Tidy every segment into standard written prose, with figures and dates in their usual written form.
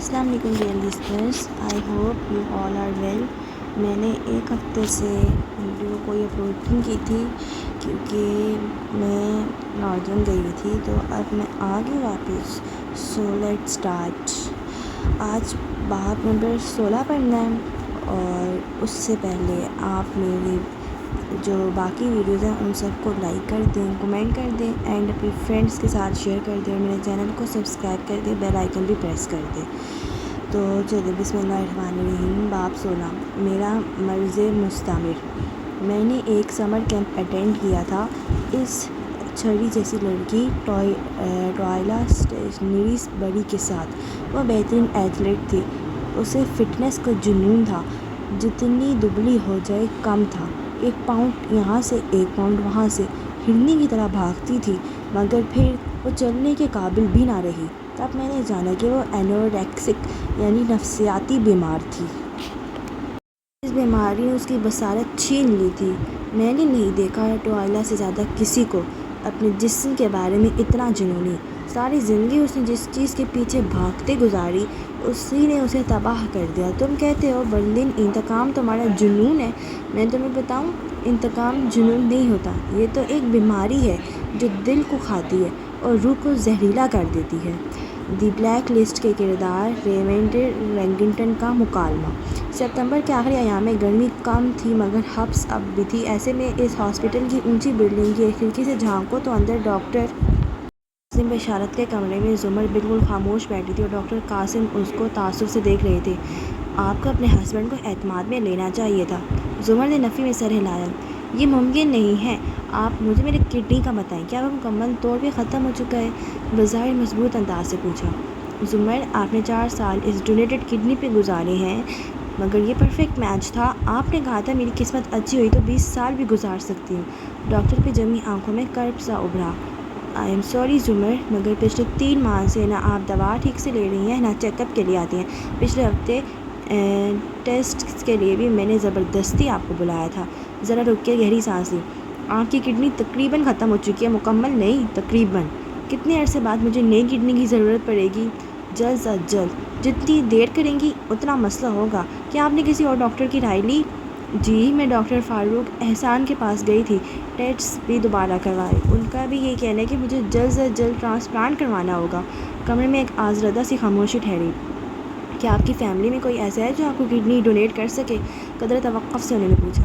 السلام علیکم dear listeners, I hope you all are well. میں نے ایک ہفتے سے ویڈیو کوئی اپلوڈ نہیں کی تھی کیونکہ میں ناردرن گئی ہوئی تھی، تو اب میں آ گئی واپس۔ So let start. آج باب نمبر 16 پڑھنا ہے، اور اس سے پہلے آپ میری جو باقی ویڈیوز ہیں ان سب کو لائک کر دیں، کمنٹ کر دیں اینڈ اپنی فرینڈس کے ساتھ شیئر کر دیں، اور میرے چینل کو سبسکرائب کر دیں، بیل آئیکن بھی پریس کر دیں۔ تو چلیں بسم اللہ الرحمن الرحیم۔ باب 16، میرا مرض مستعمر۔ میں نے ایک سمر کیمپ اٹینڈ کیا تھا۔ اس چھڑی جیسی لڑکی ٹوائلا اسٹیشنری بری کے ساتھ، وہ بہترین ایتھلیٹ تھی۔ اسے فٹنس کا جنون تھا، جتنی دبلی ہو جائے کم تھا۔ 1 پاؤنڈ یہاں سے 1 پاؤنڈ وہاں سے، ہرنی کی طرح بھاگتی تھی، مگر پھر وہ چلنے کے قابل بھی نہ رہی۔ تب میں نے جانا کہ وہ اینوریکسک یعنی نفسیاتی بیمار تھی۔ اس بیماری نے اس کی بصارت چھین لی تھی۔ میں نے نہیں دیکھا ٹوائلا سے زیادہ کسی کو اپنے جسم کے بارے میں اتنا جنونی۔ ساری زندگی اس نے جس چیز کے پیچھے بھاگتے گزاری، اسی نے اسے تباہ کر دیا۔ تم کہتے ہو برلن انتقام تمہارا جنون ہے، میں تمہیں بتاؤں انتقام جنون نہیں ہوتا، یہ تو ایک بیماری ہے جو دل کو کھاتی ہے اور روح کو زہریلا کر دیتی ہے۔ دی بلیک لسٹ کے کردار ریمنڈ رینگٹن کا مکالمہ۔ ستمبر کے آخری ایام میں گرمی کم تھی مگر حبس اب بھی تھی۔ ایسے میں اس ہاسپٹل کی اونچی بلڈنگ کی ایک کھڑکی سے جھانکو تو اندر ڈاکٹر قاسم بشارت کے کمرے میں زمر بالکل خاموش بیٹھی تھی، اور ڈاکٹر قاسم اس کو تعصب سے دیکھ رہے تھے۔ آپ کو اپنے ہسبینڈ کو اعتماد میں لینا چاہیے تھا۔ زمر نے نفی میں سر ہلایا۔ یہ ممکن نہیں ہے۔ آپ مجھے میرے کڈنی کا بتائیں، کیا وہ مکمل طور پہ ختم ہو چکا ہے؟ بظاہر مضبوط انداز سے پوچھا۔ زمر، آپ نے 4 سال اس ڈونیٹڈ کڈنی پہ گزارے ہیں، مگر یہ پرفیکٹ میچ تھا۔ آپ نے کہا تھا میری قسمت اچھی ہوئی تو 20 سال بھی گزار سکتی ہوں۔ ڈاکٹر پہ جمی آنکھوں میں کرب سا ابھرا۔ آئی ایم سوری زمر، مگر پچھلے 3 ماہ سے نہ آپ دوا ٹھیک سے لے رہی ہیں نہ چیک اپ کے لیے آتی ہیں۔ پچھلے ہفتے ٹیسٹ کے لیے بھی میں نے زبردستی آپ کو بلایا تھا۔ ذرا رک کے گہری سانس لی۔ آپ کی کڈنی تقریباً ختم ہو چکی ہے، مکمل نہیں، تقریباً۔ کتنے عرصے بعد مجھے نئی کڈنی کی ضرورت پڑے گی؟ جلد از جلد۔ جتنی دیر کریں گی اتنا مسئلہ ہوگا۔ کیا آپ نے کسی اور ڈاکٹر کی رائے لی؟ جی، میں ڈاکٹر فاروق احسان کے پاس گئی تھی، ٹیسٹ بھی دوبارہ کروائے۔ ان کا بھی یہ کہنا ہے کہ مجھے جلد از جلد ٹرانسپلانٹ کروانا ہوگا۔ کمرے میں ایک آزردہ سی خاموشی ٹھہری۔ کیا آپ کی فیملی میں کوئی ایسا ہے جو آپ کو کڈنی ڈونیٹ کر سکے؟ قدر توقف سے انہوں نے پوچھا۔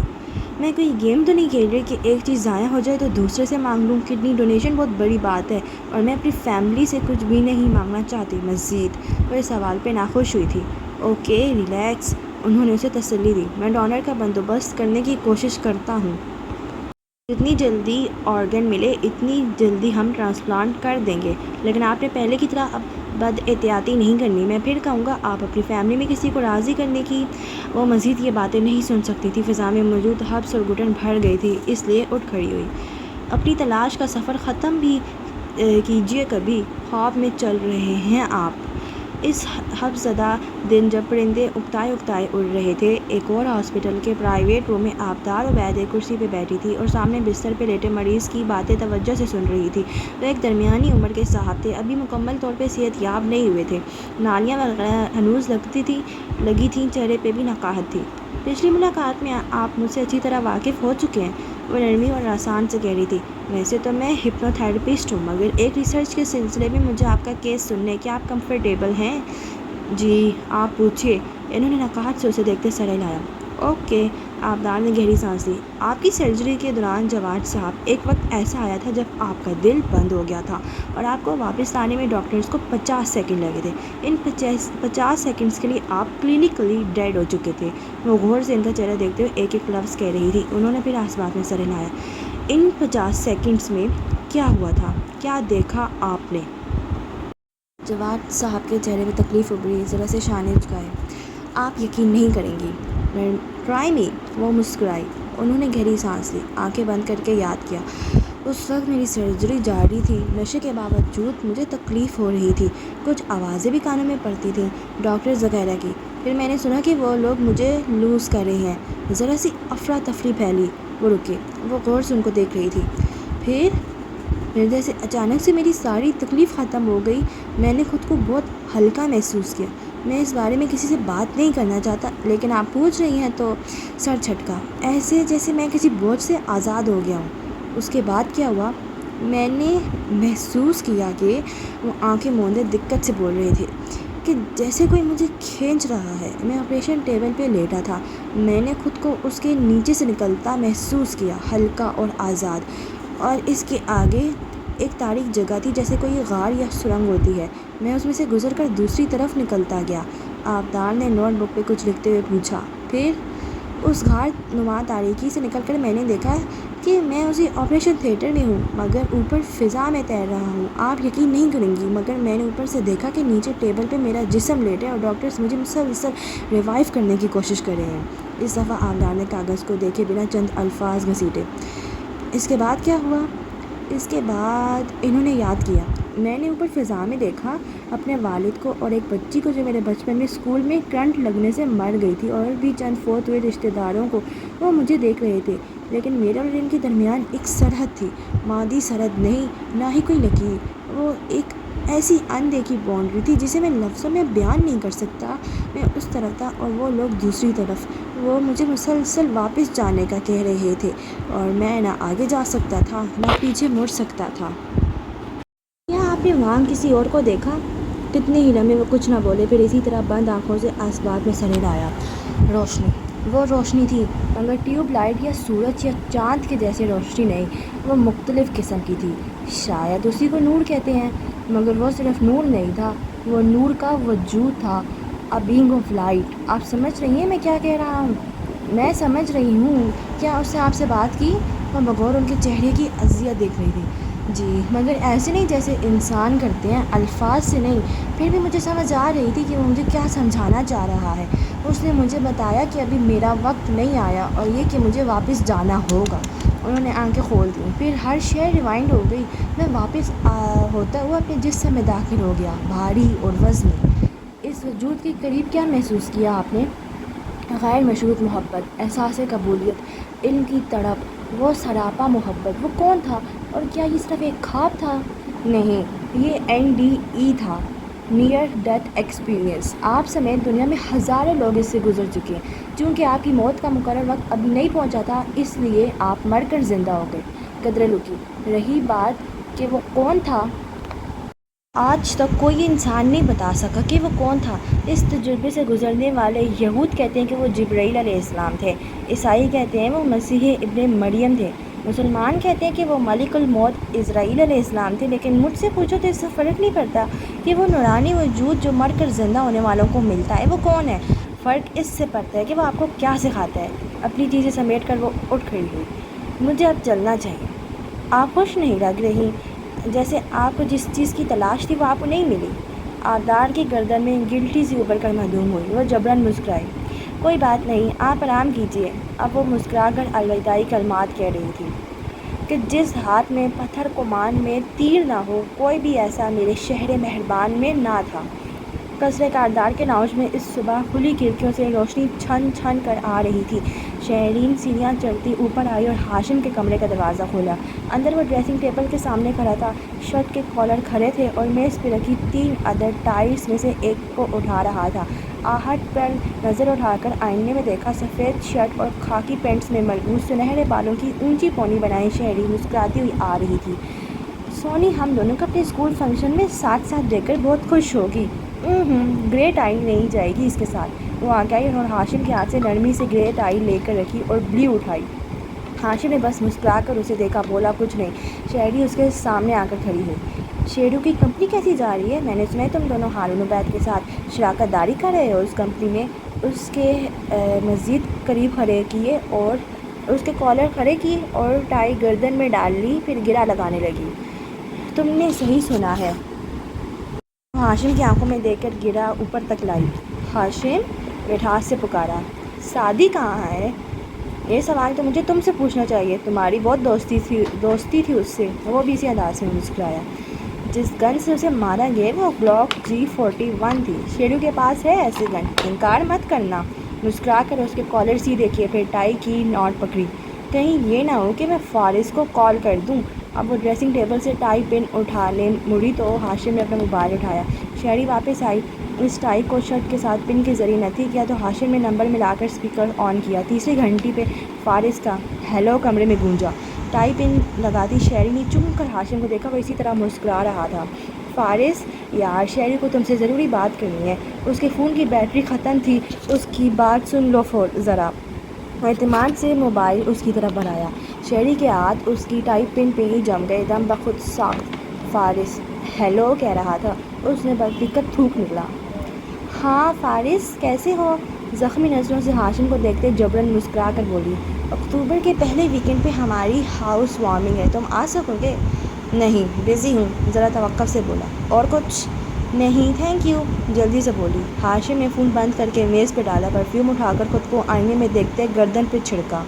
میں کوئی گیم تو نہیں کھیل رہی کہ ایک چیز ضائع ہو جائے تو دوسرے سے مانگ لوں۔ کڈنی ڈونیشن بہت بڑی بات ہے، اور میں اپنی فیملی سے کچھ بھی نہیں مانگنا چاہتی۔ مزید وہ اس سوال پہ ناخوش ہوئی تھی۔ اوکے ریلیکس، انہوں نے اسے تسلی دی۔ میں ڈونر کا بندوبست کرنے کی کوشش کرتا ہوں۔ جتنی جلدی آرگن ملے اتنی جلدی ہم ٹرانسپلانٹ کر دیں گے، لیکن آپ نے پہلے کی طرح اب بد احتیاطی نہیں کرنی۔ میں پھر کہوں گا آپ اپنی فیملی میں کسی کو راضی کرنے کی۔ وہ مزید یہ باتیں نہیں سن سکتی تھی، فضا میں موجود حبس اور گھٹن بھر گئی تھی، اس لیے اٹھ کھڑی ہوئی۔ اپنی تلاش کا سفر ختم بھی کیجیے کبھی، خواب میں چل رہے ہیں آپ۔ اس حبس زدہ دن جب پرندے اکتائے اکتائے اڑ رہے تھے، ایک اور ہاسپٹل کے پرائیویٹ روم میں آبدار عبید ایک کرسی پہ بیٹھی تھی اور سامنے بستر پہ لیٹے مریض کی باتیں توجہ سے سن رہی تھی۔ وہ ایک درمیانی عمر کے صاحب تھے، ابھی مکمل طور پہ صحت یاب نہیں ہوئے تھے، نالیاں وغیرہ ہنوز لگی تھیں، چہرے پہ بھی نقاہت تھی۔ پچھلی ملاقات میں آپ مجھ سے اچھی طرح واقف ہو چکے ہیں، وہ نرمی اور آسان سے کہہ رہی تھی۔ ویسے تو میں ہپنو تھراپسٹ ہوں، مگر ایک ریسرچ کے سلسلے میں مجھے آپ کا کیس سننا ہے۔ کیا آپ کمفرٹیبل ہیں؟ جی، آپ پوچھیے، انہوں نے نقاہت سے اسے دیکھتے سر ہلایا۔ اوکے، آبدار نے گہری سانس لی۔ آپ کی سرجری کے دوران جواد صاحب، ایک وقت ایسا آیا تھا جب آپ کا دل بند ہو گیا تھا اور آپ کو واپس لانے میں ڈاکٹرز کو 50 سیکنڈ لگے تھے۔ ان 50 سیکنڈز کے لیے آپ کلینکلی ڈیڈ ہو چکے تھے۔ وہ غور سے ان کا چہرہ دیکھتے ہوئے ایک ایک لفظ کہہ رہی تھی۔ انہوں نے پھر اس بات میں سر ہلایا۔ ان 50 سیکنڈز میں کیا ہوا تھا؟ کیا دیکھا آپ نے؟ جواد صاحب کے چہرے پہ تکلیف ابھری، ذرا سے شانے جھکائے۔ آپ یقین نہیں کریں گی۔ ٹرائی می، وہ مسکرائی۔ انہوں نے گہری سانس لی، آنکھیں بند کر کے یاد کیا۔ اس وقت میری سرجری جاری تھی، نشے کے باوجود مجھے تکلیف ہو رہی تھی، کچھ آوازیں بھی کانوں میں پڑتی تھیں، ڈاکٹرز وغیرہ کی۔ پھر میں نے سنا کہ وہ لوگ مجھے لوز کر رہے ہیں۔ ذرا سی افراتفری پھیلی۔ وہ رکے، وہ غور سے ان کو دیکھ رہی تھی۔ پھر جیسے اچانک سے میری ساری تکلیف ختم ہو گئی، میں نے خود کو بہت ہلکا محسوس کیا۔ میں اس بارے میں کسی سے بات نہیں کرنا چاہتا، لیکن آپ پوچھ رہی ہیں تو سر چھٹکا، ایسے جیسے میں کسی بوجھ سے آزاد ہو گیا ہوں۔ اس کے بعد کیا ہوا، میں نے محسوس کیا کہ وہ آنکھیں موندے دقت سے بول رہے تھے، کہ جیسے کوئی مجھے کھینچ رہا ہے۔ میں آپریشن ٹیبل پہ لیٹا تھا، میں نے خود کو اس کے نیچے سے نکلتا محسوس کیا، ہلکا اور آزاد، اور اس کے آگے ایک تاریک جگہ تھی، جیسے کوئی غار یا سرنگ ہوتی ہے۔ میں اس میں سے گزر کر دوسری طرف نکلتا گیا۔ آبدار نے نوٹ بک پہ کچھ لکھتے ہوئے پوچھا، پھر اس غار نما تاریکی سے نکل کر میں نے دیکھا کہ میں اسی آپریشن تھیٹر میں ہوں، مگر اوپر فضا میں تیر رہا ہوں۔ آپ یقین نہیں کریں گی، مگر میں نے اوپر سے دیکھا کہ نیچے ٹیبل پہ میرا جسم لیٹا ہے اور ڈاکٹرز مجھے مسلسل ریوائیو کرنے کی کوشش کر رہے ہیں۔ اس دفعہ آبدار نے کاغذ کو دیکھے بنا چند الفاظ گھسیٹے۔ اس کے بعد کیا ہوا؟ اس کے بعد انہوں نے یاد کیا، میں نے اوپر فضا میں دیکھا اپنے والد کو اور ایک بچی کو جو میرے بچپن میں اسکول میں کرنٹ لگنے سے مر گئی تھی، اور بھی چند فوت ہوئے رشتہ داروں کو۔ وہ مجھے دیکھ رہے تھے، لیکن میرے اور ان کے درمیان ایک سرحد تھی، مادی سرحد نہیں، نہ ہی کوئی لکیر۔ وہ ایک ایسی اندیکھی باؤنڈری تھی جسے میں لفظوں میں بیان نہیں کر سکتا۔ میں اس طرف تھا اور وہ لوگ دوسری طرف۔ وہ مجھے مسلسل واپس جانے کا کہہ رہے تھے، اور میں نہ آگے جا سکتا تھا نہ پیچھے مڑ سکتا تھا۔ کیا آپ نے وہاں کسی اور کو دیکھا؟ کتنے ہی لمحے وہ کچھ نہ بولے، پھر اسی طرح بند آنکھوں سے اسباب میں سر ہلایا۔ روشنی، وہ روشنی تھی، مگر ٹیوب لائٹ یا سورج یا چاند کے جیسے روشنی نہیں، وہ مختلف قسم کی تھی۔ شاید اسی کو نور کہتے ہیں، مگر وہ صرف نور نہیں تھا، وہ نور کا وجود تھا، اے بینگ آف لائٹ۔ آپ سمجھ رہی ہیں میں کیا کہہ رہا ہوں؟ میں سمجھ رہی ہوں۔ کیا اس نے آپ سے بات کی؟ وہ بغور ان کے چہرے کی اذیت دیکھ رہی تھی۔ جی، مگر ایسے نہیں جیسے انسان کرتے ہیں، الفاظ سے نہیں۔ پھر بھی مجھے سمجھ آ رہی تھی کہ وہ مجھے کیا سمجھانا چاہ رہا ہے۔ اس نے مجھے بتایا کہ ابھی میرا وقت نہیں آیا، اور یہ کہ مجھے واپس جانا ہوگا۔ انہوں نے آنکھیں کھول دیں، پھر ہر شے ریوائنڈ ہو گئی۔ میں واپس ہوتا ہوا اپنے جسم میں داخل ہو گیا، بھاری اور وزنی۔ اس وجود کے قریب کیا محسوس کیا آپ نے؟ غیر مشروط محبت، احساس قبولیت، علم کی تڑپ، وہ سراپا محبت۔ وہ کون تھا؟ اور کیا یہ صرف ایک خواب تھا؟ نہیں، یہ NDE تھا، نیئر ڈیتھ ایکسپیرئنس۔ آپ سمیت دنیا میں ہزاروں لوگ اس سے گزر چکے ہیں۔ چونکہ آپ کی موت کا مقرر وقت ابھی نہیں پہنچا تھا، اس لیے آپ مر کر زندہ ہو گئے۔ قدرے لکی۔ رہی بات کہ وہ کون تھا، آج تک کوئی انسان نہیں بتا سکا کہ وہ کون تھا۔ اس تجربے سے گزرنے والے یہود کہتے ہیں کہ وہ جبرائیل علیہ السلام تھے، عیسائی کہتے ہیں وہ مسیح ابن مریم تھے، مسلمان کہتے ہیں کہ وہ ملک الموت عزرائیل علیہ السلام تھے۔ لیکن مجھ سے پوچھو تو اس سے فرق نہیں پڑتا کہ وہ نورانی وجود جو مر کر زندہ ہونے والوں کو ملتا ہے وہ کون ہے۔ فرق اس سے پڑتا ہے کہ وہ آپ کو کیا سکھاتا ہے۔ اپنی چیزیں سمیٹ کر وہ اٹھ کھڑی ہوئی۔ مجھے اب چلنا چاہیے۔ آپ خوش نہیں لگ رہی، جیسے آپ کو جس چیز کی تلاش تھی وہ آپ کو نہیں ملی۔ آبدار کی گردن میں گلٹی سی ابھر کر معدوم ہوئی۔ وہ جبراً مسکرائی۔ کوئی بات نہیں، آپ آرام کیجیے۔ اب وہ مسکرا کر الوداعی کلمات کہہ رہی تھی کہ جس ہاتھ میں پتھر کمان میں تیر نہ ہو، کوئی بھی ایسا میرے شہر مہربان میں نہ تھا۔ قصرِ کاردار کے لاؤنج میں اس صبح کھلی کھڑکیوں سے روشنی چھن چھن کر آ رہی تھی۔ شہرین سیڑھیاں چڑھتی اوپر آئی اور ہاشم کے کمرے کا دروازہ کھولا۔ اندر وہ ڈریسنگ ٹیبل کے سامنے کھڑا تھا، شرٹ کے کالر کھڑے تھے اور میز پہ رکھی 3 عدد ٹائرز میں سے ایک کو اٹھا رہا تھا۔ آہٹ پر نظر اٹھا کر آئینے میں دیکھا، سفید شرٹ اور خاکی پینٹس میں ملبوس سنہرے بالوں کی اونچی پونی بنائے شہری مسکراتی ہوئی آ رہی تھی۔ سونی ہم دونوں کو اپنے اسکول فنکشن میں ساتھ ساتھ دیکھ کر بہت خوش ہوگی۔ گرے ٹائی نہیں جائے گی اس کے ساتھ۔ وہ آگے آئی اور ہاشم کے ہاتھ سے نرمی سے گرے ٹائی لے کر رکھی اور بلیو اٹھائی۔ ہاشم نے بس مسکرا کر اسے دیکھا، بولا کچھ نہیں۔ شہری اس کے سامنے آ کر کھڑی ہوئی۔ شیرو کی کمپنی کیسی جا رہی ہے؟ میں نے سنا ہے تم دونوں ہارون عبید کے ساتھ شراکت داری کر رہے ہو اس کمپنی میں۔ اس کے مزید قریب کھڑے کیے اور اس کے کالر کھڑے کیے اور ٹائی گردن میں ڈال لی، پھر گرا لگانے لگی۔ تم نے صحیح سنا ہے۔ ہاشم کی آنکھوں میں دیکھ کر گرا اوپر تک لائی۔ ہاشم مٹھاس سے پکارا، سعدی کہاں ہے؟ یہ سوال تو مجھے تم سے پوچھنا چاہیے، تمہاری بہت دوستی تھی اس سے۔ وہ بھی اسی انداز میں مسکرایا۔ جس گن سے اسے مارا گیا وہ گلوک G41 تھی۔ شیرو کے پاس ہے ایسی گن، انکار مت کرنا۔ مسکرا کر اس کے کالر سیدھے کیے، پھر ٹائی کی ناٹ پکڑی۔ کہیں یہ نہ ہو کہ میں فارس کو کال کر دوں۔ اب وہ ڈریسنگ ٹیبل سے ٹائی پن اٹھانے مڑی تو ہاشم نے اپنا موبائل اٹھایا۔ شہری واپس آئی۔ اس ٹائی کو شرٹ کے ساتھ پن کے ذریعے نتھی کیا تو ہاشم نے نمبر ملا کر اسپیکر آن کیا۔ تیسری گھنٹی پہ فارس کا ہیلو کمرے میں گونجا۔ ٹائی پن لگاتی شہری نے چم کر ہاشم کو دیکھا، وہ اسی طرح مسکرا رہا تھا۔ فارس یار شہری کو تم سے ضروری بات کرنی ہے، اس کے فون کی بیٹری ختم تھی، اس کی بات سن لو ذرا۔ اعتماد سے موبائل اس کی طرف بڑھایا۔ شہری کے ہاتھ اس کی ٹائی پن پہ ہی جم گئے، دم بخود ساخت۔ فارس ہیلو کہہ رہا تھا، اس نے بدقسمت تھوک نکلا۔ ہاں فارس کیسے ہو؟ زخمی نظروں سے ہاشم کو دیکھتے جبرن مسکرا کر بولی۔ اکتوبر کے پہلے ویکینڈ پہ ہماری ہاؤس وارمنگ ہے، تم آ سکو گے؟ نہیں بزی ہوں، ذرا توقف سے بولا۔ اور کچھ؟ نہیں تھینک یو، جلدی سے بولی۔ ہاشم نے فون بند کر کے میز پہ ڈالا، پرفیوم اٹھا کر خود کو آئینے میں دیکھتے گردن پہ چھڑکا۔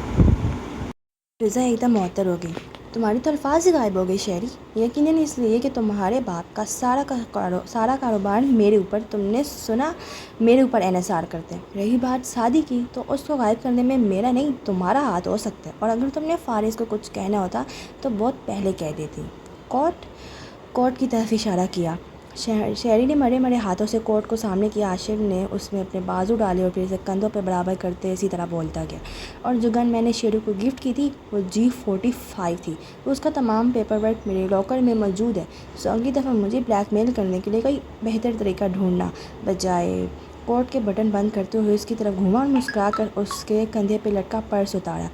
فضا ایک دم معطر ہو گئی۔ تمہاری تو الفاظ ہی غائب ہو گئے شہری۔ یقیناً اس لیے کہ تمہارے باپ کا سارا کاروبار میرے اوپر، تم نے سنا میرے اوپر انحصار کرتے ہیں۔ رہی بات شادی کی تو اس کو غائب کرنے میں میرا نہیں تمہارا ہاتھ ہو سکتا ہے، اور اگر تم نے فارس کو کچھ کہنا ہوتا تو بہت پہلے کہہ دیتی۔ کوٹ کی طرف اشارہ کیا۔ شہری نے مرے مرے ہاتھوں سے کوٹ کو سامنے کیا۔ ہاشم نے اس میں اپنے بازو ڈالے اور پھر اسے کندھوں پہ برابر کرتے اسی طرح بولتا گیا۔ اور جو گن میں نے شیرو کو گفٹ کی تھی وہ G45 تھی، اس کا تمام پیپر ورک میرے لاکر میں موجود ہے۔ سو اگلی دفعہ مجھے بلیک میل کرنے کے لیے کوئی بہتر طریقہ ڈھونڈنا بجائے۔ کوٹ کے بٹن بند کرتے ہوئے اس کی طرف گھوما اور مسکرا کر اس کے کندھے پہ لٹکا پرس اتارا۔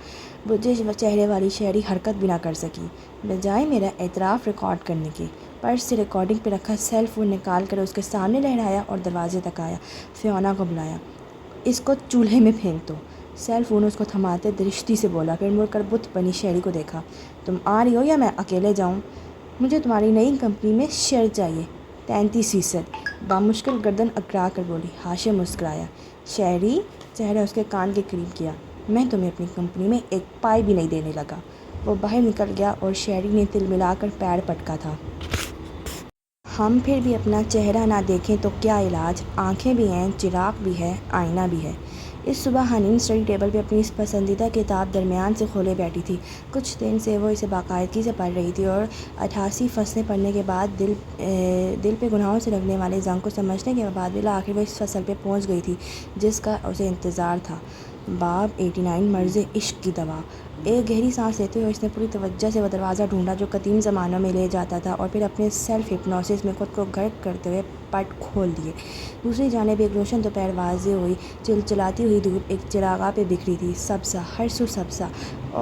بجھے چہرے والی شہری حرکت بھی نہ کر سکی، بجائے میرا اعتراف ریکارڈ کرنے کے۔ پرس سے ریکارڈنگ پہ رکھا سیل فون نکال کر اس کے سامنے لہرایا اور دروازے تک آیا۔ فیونا کو بلایا۔ اس کو چولہے میں پھینک دو۔ سیل فون اس کو تھماتے درشتی سے بولا، پھر مڑ کر بت بنی شہری کو دیکھا۔ تم آ رہی ہو یا میں اکیلے جاؤں؟ مجھے تمہاری نئی کمپنی میں شیئر چاہیے، 33%۔ بامشکل گردن اکڑا کر بولی۔ ہاشم مسکرایا۔ شہری چہرہ اس کے کان کے قریب کیا۔ میں تمہیں اپنی کمپنی میں ایک پائی بھی نہیں دینے لگا۔ وہ باہر نکل گیا اور شہری نے تل ملا کر پیر پٹکا تھا۔ ہم پھر بھی اپنا چہرہ نہ دیکھیں تو کیا علاج؟ آنکھیں بھی ہیں، چراغ بھی ہے، آئینہ بھی ہے۔ اس صبح حنین اسٹڈی ٹیبل پہ اپنی پسندیدہ کتاب درمیان سے کھولے بیٹھی تھی۔ کچھ دن سے وہ اسے باقاعدگی سے پڑھ رہی تھی اور 88 فصلیں پڑھنے کے بعد دل پہ گناہوں سے لگنے والے زنگ کو سمجھنے کے بعد بالآخر وہ اس فصل پہ پہنچ گئی تھی جس کا اسے انتظار تھا۔ باب 89 مرض عشق کی دوا۔ ایک گہری سانس لیتے ہوئے اس نے پوری توجہ سے وہ دروازہ ڈھونڈا جو قدیم زمانوں میں لے جاتا تھا، اور پھر اپنے سیلف ہپنوسس میں خود کو غرق کرتے ہوئے پٹ کھول دیے۔ دوسری جانب ایک روشن دوپہر واضح ہوئی، چلچلاتی ہوئی دھوپ ایک چراغاں پہ بکھری تھی، سبزہ ہر سو سبزہ،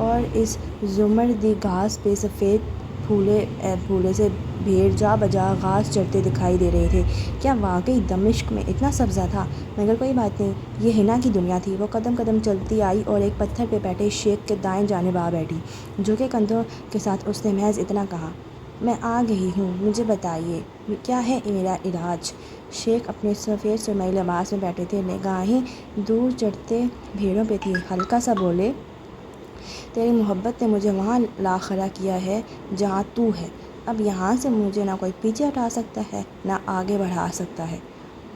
اور اس زمردی گھاس پہ سفید پھولے سے بھیڑ جا بجا گھاس چرتے دکھائی دے رہے تھے۔ کیا واقعی دمشق میں اتنا سبزہ تھا؟ مگر کوئی بات نہیں، یہ حنا کی دنیا تھی۔ وہ قدم قدم چلتی آئی اور ایک پتھر پہ بیٹھے شیخ کے دائیں جانب آ بیٹھی۔ جھکے کندھوں کے ساتھ اس نے محض اتنا کہا، میں آ گئی ہوں، مجھے بتائیے کیا ہے میرا علاج؟ شیخ اپنے سفید سرمئی لباس میں بیٹھے تھے، نگاہیں دور چرتے بھیڑوں پہ تھیں۔ ہلکا سا بولے، تیری محبت نے مجھے وہاں لا کھڑا کیا ہے جہاں تو ہے، اب یہاں سے مجھے نہ کوئی پیچھے ہٹا سکتا ہے نہ آگے بڑھا سکتا ہے۔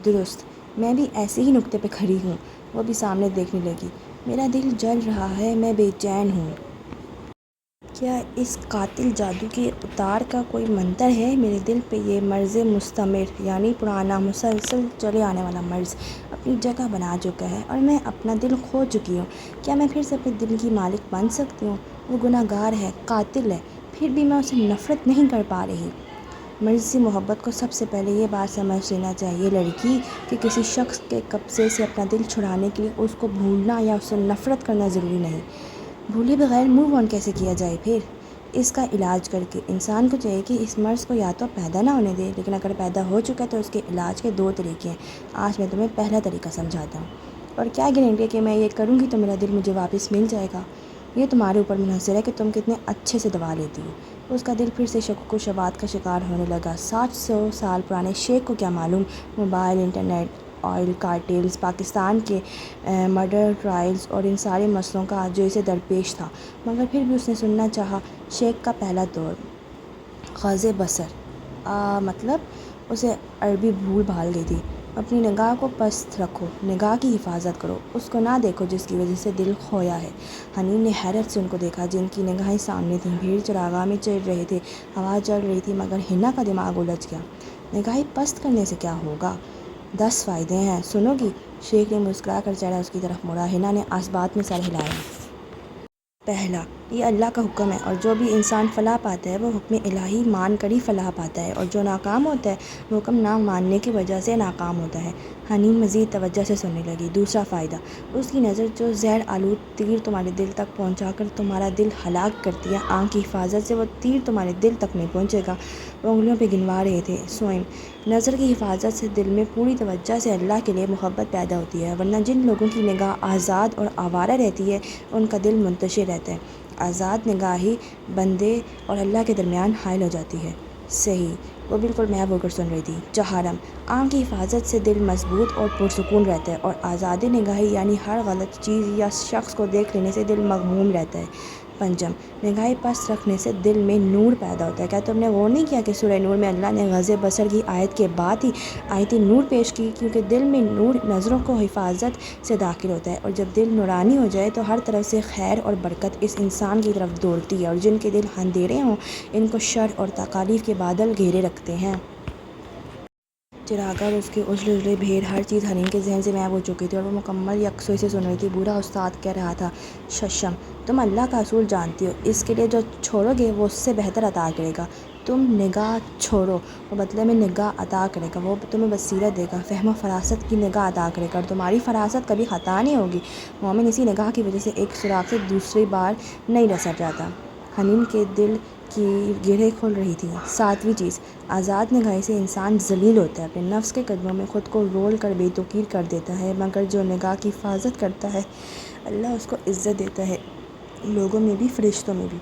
درست، میں بھی ایسے ہی نقطے پہ کھڑی ہوں۔ وہ بھی سامنے دیکھنے لگی۔ میرا دل جل رہا ہے، میں بے چین ہوں۔ کیا اس قاتل جادو کے اتار کا کوئی منتر ہے؟ میرے دل پہ یہ مرض مستمر، یعنی پرانا مسلسل چلے آنے والا مرض اپنی جگہ بنا چکا ہے اور میں اپنا دل کھو چکی ہوں۔ کیا میں پھر سے اپنے دل کی مالک بن سکتی ہوں؟ وہ گناہ گار ہے، قاتل ہے، پھر بھی میں اسے نفرت نہیں کر پا رہی۔ مرضی محبت کو سب سے پہلے یہ بات سمجھ لینا چاہیے لڑکی کہ کسی شخص کے قبضے سے اپنا دل چھڑانے کے لیے اس کو بھولنا یا اس سے نفرت کرنا ضروری نہیں۔ بھولے بغیر موو آن کیسے کیا جائے پھر؟ اس کا علاج کر کے۔ انسان کو چاہیے کہ اس مرض کو یا تو پیدا نہ ہونے دے، لیکن اگر پیدا ہو چکا ہے تو اس کے علاج کے 2 طریقے ہیں۔ آج میں تمہیں پہلا طریقہ سمجھاتا ہوں۔ اور کیا گارنٹی ہے کہ میں یہ کروں گی تو میرا دل مجھے واپس مل جائے گا؟ یہ تمہارے اوپر منحصر ہے کہ تم کتنے اچھے سے دوا لیتی ہو۔ اس کا دل پھر سے شک و شبہات کا شکار ہونے لگا۔ 700 سال پرانے شیخ کو کیا معلوم موبائل، انٹرنیٹ، آئل کارٹیلز، پاکستان کے مرڈر ٹرائلز اور ان سارے مسئلوں کا جو اسے درپیش تھا، مگر پھر بھی اس نے سننا چاہا۔ شیخ کا پہلا دور، غض بصر، مطلب اسے عربی بھول بھال گئی تھی۔ اپنی نگاہ کو پست رکھو، نگاہ کی حفاظت کرو، اس کو نہ دیکھو جس کی وجہ سے دل کھویا ہے۔ حنین نے حیرت سے ان کو دیکھا جن کی نگاہیں سامنے تھیں۔ بھیڑ چراغاں میں چل رہے تھے، ہوا چل رہی تھی، مگر حنا کا دماغ الجھ گیا۔ نگاہیں پست کرنے سے کیا ہوگا؟ 10 فائدے ہیں، سنو گی؟ شیخ نے مسکرا کر چہرہ اس کی طرف موڑا۔ حنا نے بات میں سر ہلایا۔ پہلا، یہ اللہ کا حکم ہے اور جو بھی انسان فلاح پاتا ہے وہ حکم الہی مان کر ہی فلاح پاتا ہے، اور جو ناکام ہوتا ہے وہ حکم نہ ماننے کی وجہ سے ناکام ہوتا ہے۔ حنین مزید توجہ سے سننے لگی۔ دوسرا فائدہ، اس کی نظر جو زہر آلود تیر تمہارے دل تک پہنچا کر تمہارا دل ہلاک کرتی ہے، آنکھ کی حفاظت سے وہ تیر تمہارے دل تک نہیں پہنچے گا۔ وہ انگلیوں پہ گنوا رہے تھے۔ سوئم، نظر کی حفاظت سے دل میں پوری توجہ سے اللہ کے لیے محبت پیدا ہوتی ہے، ورنہ جن لوگوں کی نگاہ آزاد اور آوارہ رہتی ہے ان کا دل منتشر رہتا ہے۔ آزاد نگاہی بندے اور اللہ کے درمیان حائل ہو جاتی ہے۔ صحیح، وہ بالکل محو ہو کر سن رہی تھی۔ چہارم، آنکھ کی حفاظت سے دل مضبوط اور پرسکون رہتا ہے، اور آزاد نگاہی یعنی ہر غلط چیز یا شخص کو دیکھ لینے سے دل مغموم رہتا ہے۔ پنجم، نگاہ پست رکھنے سے دل میں نور پیدا ہوتا ہے۔ کیا تم نے غور نہیں کیا کہ سورہ نور میں اللہ نے غض بصر کی آیت کے بعد ہی آیت نور پیش کی؟ کیونکہ دل میں نور نظروں کو حفاظت سے داخل ہوتا ہے، اور جب دل نورانی ہو جائے تو ہر طرف سے خیر اور برکت اس انسان کی طرف دوڑتی ہے، اور جن کے دل اندھیرے ہوں ان کو شر اور تکالیف کے بادل گھیرے رکھتے ہیں۔ چراغا اور اس کے اجلے اجلے بھیڑ ہر چیز حنین کے ذہن سے محو ہو چکی تھی، اور وہ مکمل یکسوئی سے سن رہی تھی۔ بوڑھا استاد کہہ رہا تھا، ششم، تم اللہ کا اصول جانتی ہو، اس کے لیے جو چھوڑو گے وہ اس سے بہتر عطا کرے گا۔ تم نگاہ چھوڑو، وہ بدلے میں نگاہ عطا کرے گا۔ وہ تمہیں بصیرت دے گا، فہم و فراست کی نگاہ عطا کرے گا، اور تمہاری فراست کبھی خطا نہیں ہوگی۔ مومن اسی نگاہ کی وجہ سے ایک سوراخ سے دوسری بار نہیں رسد جاتا۔ حنین کے دل کی گرہیں کھل رہی تھیں۔ ساتویں چیز، آزاد نگاہی سے انسان ذلیل ہوتا ہے، اپنے نفس کے قدموں میں خود کو رول کر بے توقیر کر دیتا ہے، مگر جو نگاہ کی حفاظت کرتا ہے اللہ اس کو عزت دیتا ہے، لوگوں میں بھی فرشتوں میں بھی۔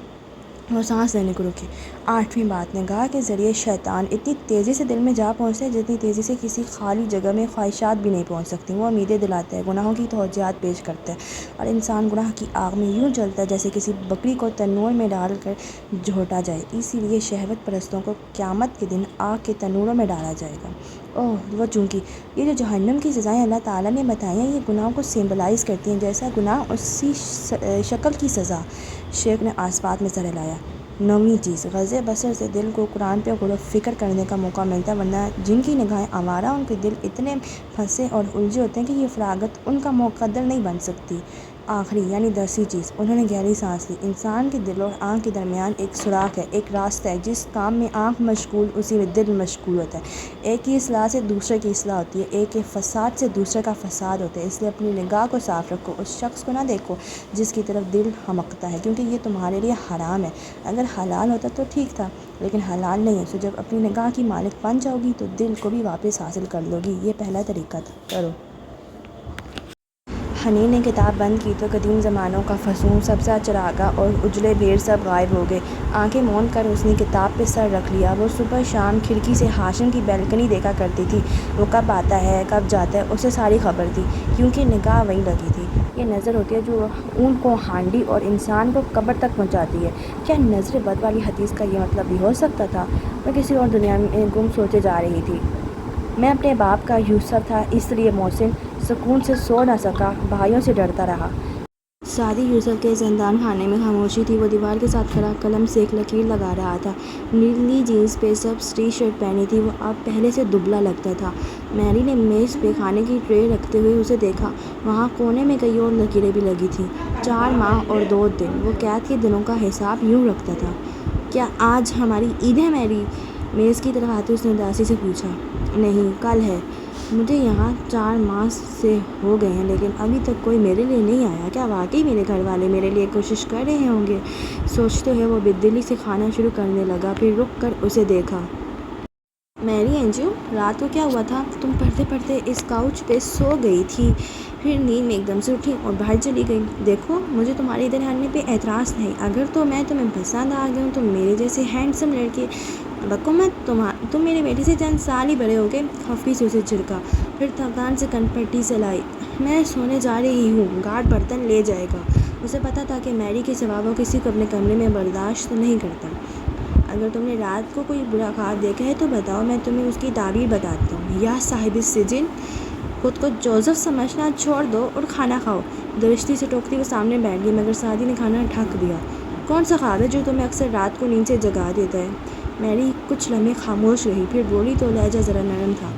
وہ سانس لینے کو رکی۔ آٹھویں بات، نگاہ کے ذریعے شیطان اتنی تیزی سے دل میں جا پہنچتا ہے جتنی تیزی سے کسی خالی جگہ میں خواہشات بھی نہیں پہنچ سکتی۔ وہ امیدیں دلاتا ہے، گناہوں کی توجیہات پیش کرتا ہے، اور انسان گناہ کی آگ میں یوں جلتا ہے جیسے کسی بکری کو تنور میں ڈال کر جھونٹا جائے۔ اسی لیے شہوت پرستوں کو قیامت کے دن آگ کے تنوروں میں ڈالا جائے گا۔ اوہ، وہ چونکہ یہ جو جہنم کی سزائیں اللہ تعالیٰ نے بتائی ہیں یہ گناہوں کو سمبلائز کرتی ہیں، جیسا گناہ اسی شکل کی سزا۔ شیخ نے بات میں سر ہلایا۔ نویں چیز، غض بصر سے دل کو قرآن پہ غور و فکر کرنے کا موقع ملتا ہے، ورنہ جن کی نگاہیں آوارہ ان کے دل اتنے پھنسے اور الجھے ہوتے ہیں کہ یہ فراغت ان کا مقدر نہیں بن سکتی۔ آخری یعنی 10ویں چیز، انہوں نے گہری سانس لی۔ انسان کے دل اور آنکھ کے درمیان ایک سوراخ ہے، ایک راستہ ہے، جس کام میں آنکھ مشغول اسی میں دل مشغول ہوتا ہے۔ ایک کی اصلاح سے دوسرے کی اصلاح ہوتی ہے، ایک کے فساد سے دوسرے کا فساد ہوتا ہے۔ اس لیے اپنی نگاہ کو صاف رکھو، اس شخص کو نہ دیکھو جس کی طرف دل ہمکتا ہے، کیونکہ یہ تمہارے لیے حرام ہے۔ اگر حلال ہوتا تو ٹھیک تھا، لیکن حلال نہیں ہے، سو جب اپنی نگاہ کی مالک بن جاؤ گی تو دل کو بھی واپس حاصل کر لو گی۔ یہ پہلا طریقہ تھا، کرو۔ حنین نے کتاب بند کی تو قدیم زمانوں کا فسون سبزہ چراغا اور اجلے بھیڑ سب غائب ہو گئے۔ آنکھیں موند کر اس نے کتاب پہ سر رکھ لیا۔ وہ صبح شام کھڑکی سے ہاشم کی بیلکنی دیکھا کرتی تھی۔ وہ کب آتا ہے کب جاتا ہے اسے ساری خبر تھی، کیونکہ نگاہ وہیں لگی تھی۔ یہ نظر ہوتی ہے جو اون کو ہانڈی اور انسان کو قبر تک پہنچاتی ہے۔ کیا نظر بد والی حدیث کا یہ مطلب بھی ہو سکتا تھا؟ میں کسی اور دنیا میں گم سوچے جا رہی تھی۔ میں اپنے باپ کا یوسف تھا، اس لیے محسن سکون سے سو نہ سکا، بھائیوں سے ڈرتا رہا۔ سعدی یوسف کے زندان خانے میں خاموشی تھی۔ وہ دیوار کے ساتھ کھڑا قلم سے ایک لکیر لگا رہا تھا۔ نیلی جینس پہ سبز ٹی شرٹ پہنی تھی، وہ اب پہلے سے دبلا لگتا تھا۔ میری نے میز پہ کھانے کی ٹرے رکھتے ہوئے اسے دیکھا۔ وہاں کونے میں کئی اور لکیریں بھی لگی تھیں۔ 4 ماہ اور 2 دن۔ وہ قید کے دنوں کا حساب یوں رکھتا تھا۔ کیا آج ہماری عید ہے میری؟ میز کی طرف آتے اس نے اداسی سے پوچھا۔ نہیں، کل ہے۔ مجھے یہاں 4 ماہ سے ہو گئے ہیں، لیکن ابھی تک کوئی میرے لیے نہیں آیا۔ کیا واقعی میرے گھر والے میرے لیے کوشش کر رہے ہوں گے؟ سوچتے ہوئے وہ بے دلی سے کھانا شروع کرنے لگا، پھر رک کر اسے دیکھا۔ میری انجو، رات کو کیا ہوا تھا؟ تم پڑھتے پڑھتے اس کاؤچ پہ سو گئی تھی، پھر نیند میں ایک دم سے اٹھی اور باہر چلی گئی۔ دیکھو، مجھے تمہارے ادھر آنے پہ اعتراض نہیں، اگر تو میں تمہیں پسند آ گئی ہوں تو میرے جیسے ہینڈسم لڑکے رکھو مت۔ تم میرے بیٹے سے چند سال ہی بڑے ہو گئے۔ خفگی سے اسے جھڑکا، پھر تھکان سے کن پٹی سلائی۔ میں سونے جا رہی ہوں، گارڈ برتن لے جائے گا۔ اسے پتہ تھا کہ میری کے سوا وہ کسی کو اپنے کمرے میں برداشت نہیں کرتا۔ اگر تم نے رات کو کوئی برا خواب دیکھا ہے تو بتاؤ، میں تمہیں اس کی تعبیر بتاتا ہوں۔ یا صاحب السجن، خود کو جوزف سمجھنا چھوڑ دو اور کھانا کھاؤ۔ درشتی سے ٹوکتی وہ سامنے بیٹھ گئی، مگر سعدی نے کھانا ڈھک دیا۔ کون سا خواب ہے جو تمہیں اکثر رات کو نیند سے جگا دیتا ہے؟ میری کچھ لمحے خاموش رہی، پھر بولی تو لہجہ ذرا نرم تھا۔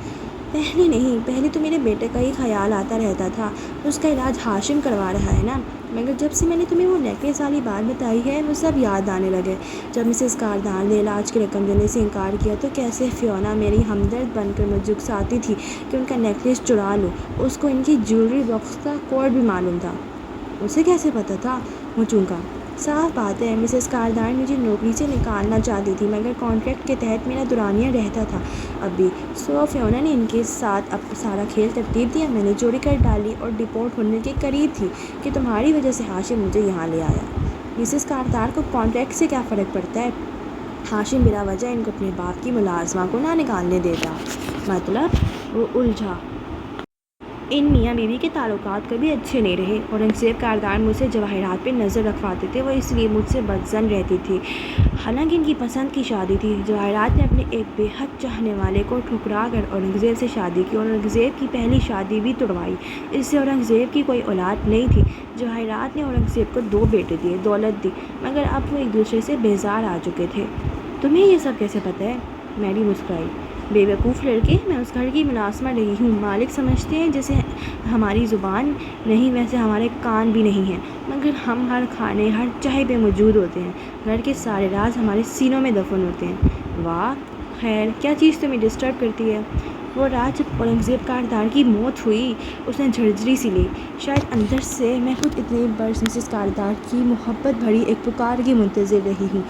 پہلے نہیں، پہلے تو میرے بیٹے کا ہی خیال آتا رہتا تھا، اس کا علاج ہاشم کروا رہا ہے نا، مگر جب سے میں نے تمہیں وہ نیکلیس والی بات بتائی ہے وہ سب یاد آنے لگے۔ جب مسز کاردان نے علاج کی رقم دینے سے انکار کیا تو کیسے فیونا میری ہمدرد بن کر مجھے اکساتی تھی کہ ان کا نیکلیس چرا لوں۔ اس کو ان کی جیولری باکس کا کوڈ بھی معلوم تھا۔ اسے کیسے پتہ تھا؟ وہ چونکا۔ صاف بات ہے مسز کاردان مجھے نوکری سے نکالنا چاہتی تھی، مگر کانٹریکٹ کے تحت میرا دورانیہ رہتا تھا اب بھی۔ سو فیونا نے ان کے ساتھ اب سارا کھیل ترتیب دیا، میں نے چوری کر ڈالی اور ڈپورٹ ہونے کے قریب تھی کہ تمہاری وجہ سے ہاشم مجھے یہاں لے آیا۔ مسز کاردان کو کانٹریکٹ سے کیا فرق پڑتا ہے؟ ہاشم بلا وجہ ان کو اپنے باپ کی ملازمہ کو نہ نکالنے دیتا۔ مطلب؟ وہ الجھا۔ ان میاں بیوی کے تعلقات کبھی اچھے نہیں رہے۔ اورنگزیب کاردان مجھ سے جواہرات پہ نظر رکھواتے تھے، وہ اس لیے مجھ سے بدظن رہتی تھی، حالانکہ ان کی پسند کی شادی تھی۔ جواہرات نے اپنے ایک بے حد چاہنے والے کو ٹھکرا کر اورنگزیب سے شادی کی اور اورنگزیب کی پہلی شادی بھی توڑوائی، اس سے اورنگزیب کی کوئی اولاد نہیں تھی۔ جواہرات نے اورنگزیب کو 2 بیٹے دیے، دولت دی، مگر اب وہ ایک دوسرے سے بیزار آ چکے تھے۔ تمہیں یہ سب کیسے پتہ ہے؟ میری مسکرائی۔ بے وقوف لڑکے، میں اس گھر کی ملازمہ رہی ہوں، مالک سمجھتے ہیں جیسے ہماری زبان نہیں ویسے ہمارے کان بھی نہیں ہیں، مگر ہم ہر کھانے ہر چائے پہ موجود ہوتے ہیں، گھر کے سارے راز ہمارے سینوں میں دفن ہوتے ہیں۔ واہ، خیر کیا چیز تمہیں ڈسٹرب کرتی ہے؟ وہ رات جب اورنگزیب کاردان کی موت ہوئی اس نے جھرجھری سی لی، شاید اندر سے میں خود اتنے برس مسز کاردان کی محبت بھری ایک پکار کی منتظر رہی ہوں۔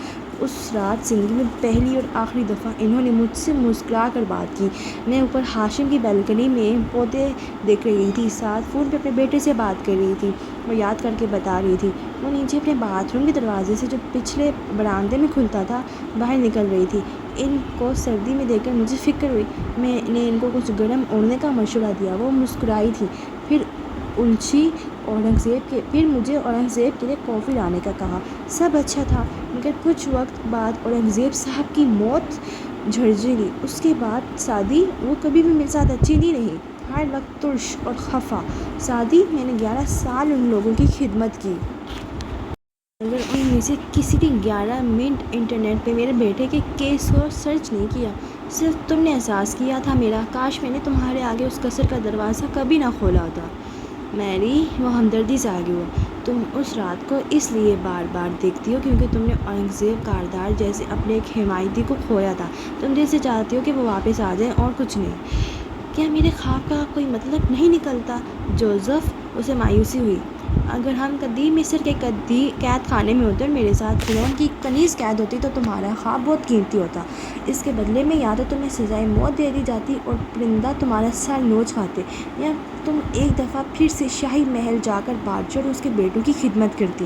اس رات زندگی میں پہلی اور آخری دفعہ انہوں نے مجھ سے مسکرا کر بات کی۔ میں اوپر ہاشم کی بالکنی میں پودے دیکھ رہی تھی، ساتھ فون پہ اپنے بیٹے سے بات کر رہی تھی، وہ یاد کر کے بتا رہی تھی۔ وہ نیچے اپنے باتھ روم کے دروازے سے جو پچھلے برآمدے میں کھلتا تھا باہر نکل رہی تھی۔ ان کو سردی میں دیکھ کر مجھے فکر ہوئی، میں نے ان کو کچھ گرم اوڑھنے کا مشورہ دیا، وہ مسکرائی تھی، پھر الجھی پھر مجھے اورنگزیب کے لیے کافی لانے کا کہا۔ سب اچھا تھا، مگر کچھ وقت بعد اورنگزیب صاحب کی موت جھرجھری، اس کے بعد سعدی، وہ کبھی بھی میرے ساتھ اچھی نہیں رہی، ہر وقت ترش اور خفا۔ سعدی، میں نے 11 سال ان لوگوں کی خدمت کی، مگر ان میں سے کسی نے 11 منٹ انٹرنیٹ پہ میرے بیٹے کے کیس کو سرچ نہیں کیا۔ صرف تم نے احساس کیا تھا میرا، کاش میں نے تمہارے آگے اس قصر کا دروازہ کبھی نہ کھولا ہوتا۔ میری، وہ ہمدردی سے آگے ہوا، تم اس رات کو اس لیے بار بار دیکھتی ہو کیونکہ تم نے اورنگزیب کاردان جیسے اپنے ایک حمایتی کو کھویا تھا، تم دل سے چاہتی ہو کہ وہ واپس آ جائیں اور کچھ نہیں۔ کیا میرے خواب کا کوئی مطلب نہیں نکلتا؟ جوزف، اسے مایوسی ہوئی، اگر ہم قدیم مصر کے قید خانے میں ہوتے اور میرے ساتھ فرعون کی کنیز قید ہوتی تو تمہارا خواب بہت قیمتی ہوتا۔ اس کے بدلے میں یا تو تمہیں سزائے موت دے دی جاتی اور پرندہ تمہارا سر نوچ کھاتے، یا تم ایک دفعہ پھر سے شاہی محل جا کر بادشاہ اور اس کے بیٹوں کی خدمت کرتی۔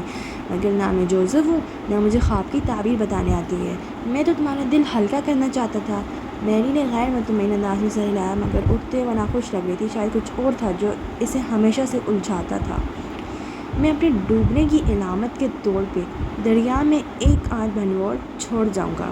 مگر نہ میں جوزف ہوں، نہ مجھے خواب کی تعبیر بتانے آتی ہے، میں تو تمہارا دل ہلکا کرنا چاہتا تھا۔ میری نے غیر مطمئن انداز میں سر ہلایا، مگر اٹھتے وہ ناخوش لگ رہی تھی، شاید کچھ اور تھا جو اسے ہمیشہ سے الجھاتا تھا۔ میں اپنے ڈوبنے کی علامت کے طور پہ دریا میں ایک آدھ بھنور چھوڑ جاؤں گا۔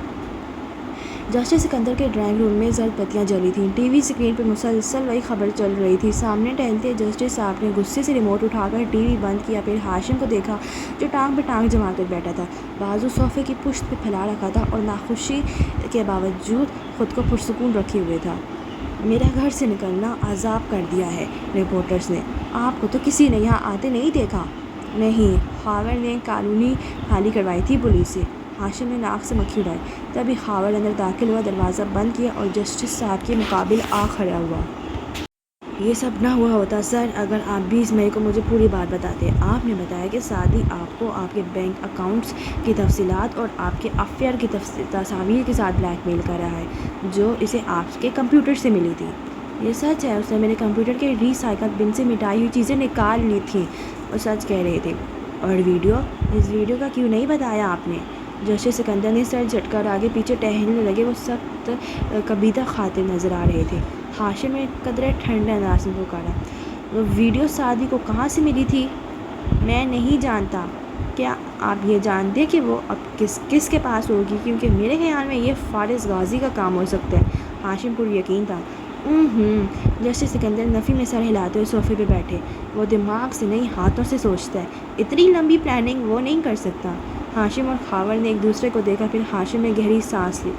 جسٹس سکندر کے ڈرائنگ روم میں زرد بتیاں جلی تھیں، ٹی وی اسکرین پر مسلسل وہی خبر چل رہی تھی۔ سامنے ٹہلتے جسٹس صاحب نے غصے سے ریموٹ اٹھا کر ٹی وی بند کیا، پھر ہاشم کو دیکھا جو ٹانگ پہ ٹانگ جما کر بیٹھا تھا، بازو صوفے کی پشت پہ پھیلا رکھا تھا اور ناخوشی کے باوجود خود کو پرسکون رکھے ہوئے تھا۔ میرا گھر سے نکلنا عذاب کر دیا ہے رپورٹرز نے، آپ کو تو کسی نے یہاں آتے نہیں دیکھا؟ نہیں، خاور نے کالونی خالی کروائی تھی پولیس سے۔ ہاشم نے ناک سے مکھی اڑائی، تبھی خاور اندر داخل ہوا، دروازہ بند کیا اور جسٹس صاحب کے مقابل آ کھڑا ہوا۔ یہ سب نہ ہوا ہوتا سر اگر آپ 20 مئی کو مجھے پوری بات بتاتے۔ آپ نے بتایا کہ سعدی آپ کو آپ کے بینک اکاؤنٹس کی تفصیلات اور آپ کے افیئر کی تصاویر کے ساتھ بلیک میل کر رہا ہے جو اسے آپ کے کمپیوٹر سے ملی تھی۔ یہ سچ ہے، اس نے میرے کمپیوٹر کے ری سائیکل بن سے مٹائی ہوئی چیزیں نکال لی تھیں، وہ سچ کہہ رہے تھے۔ اور ویڈیو؟ اس ویڈیو کا کیوں نہیں بتایا آپ نے؟ جسٹس سکندر نے سر جھٹکا اور آگے پیچھے ٹہلنے لگے، وہ سخت قبیضہ خاطر نظر آ رہے تھے۔ ہاشم نے قدرے ٹھنڈے انداز میں پکارا، وہ ویڈیو سعدی کو کہاں سے ملی تھی؟ میں نہیں جانتا۔ کیا آپ یہ جانتے کہ وہ اب کس کے پاس ہوگی؟ کیونکہ میرے خیال میں یہ فارس غازی کا کام ہو سکتا ہے۔ ہاشم پر یقین تھا۔ جسٹس سکندر نفی میں سر ہلاتے ہوئے صوفے پہ بیٹھے، وہ دماغ سے نہیں ہاتھوں سے سوچتا ہے، اتنی لمبی پلاننگ وہ نہیں کر سکتا۔ ہاشم اور خاور نے ایک دوسرے کو دیکھا، پھر ہاشم نے گہری سانس لی،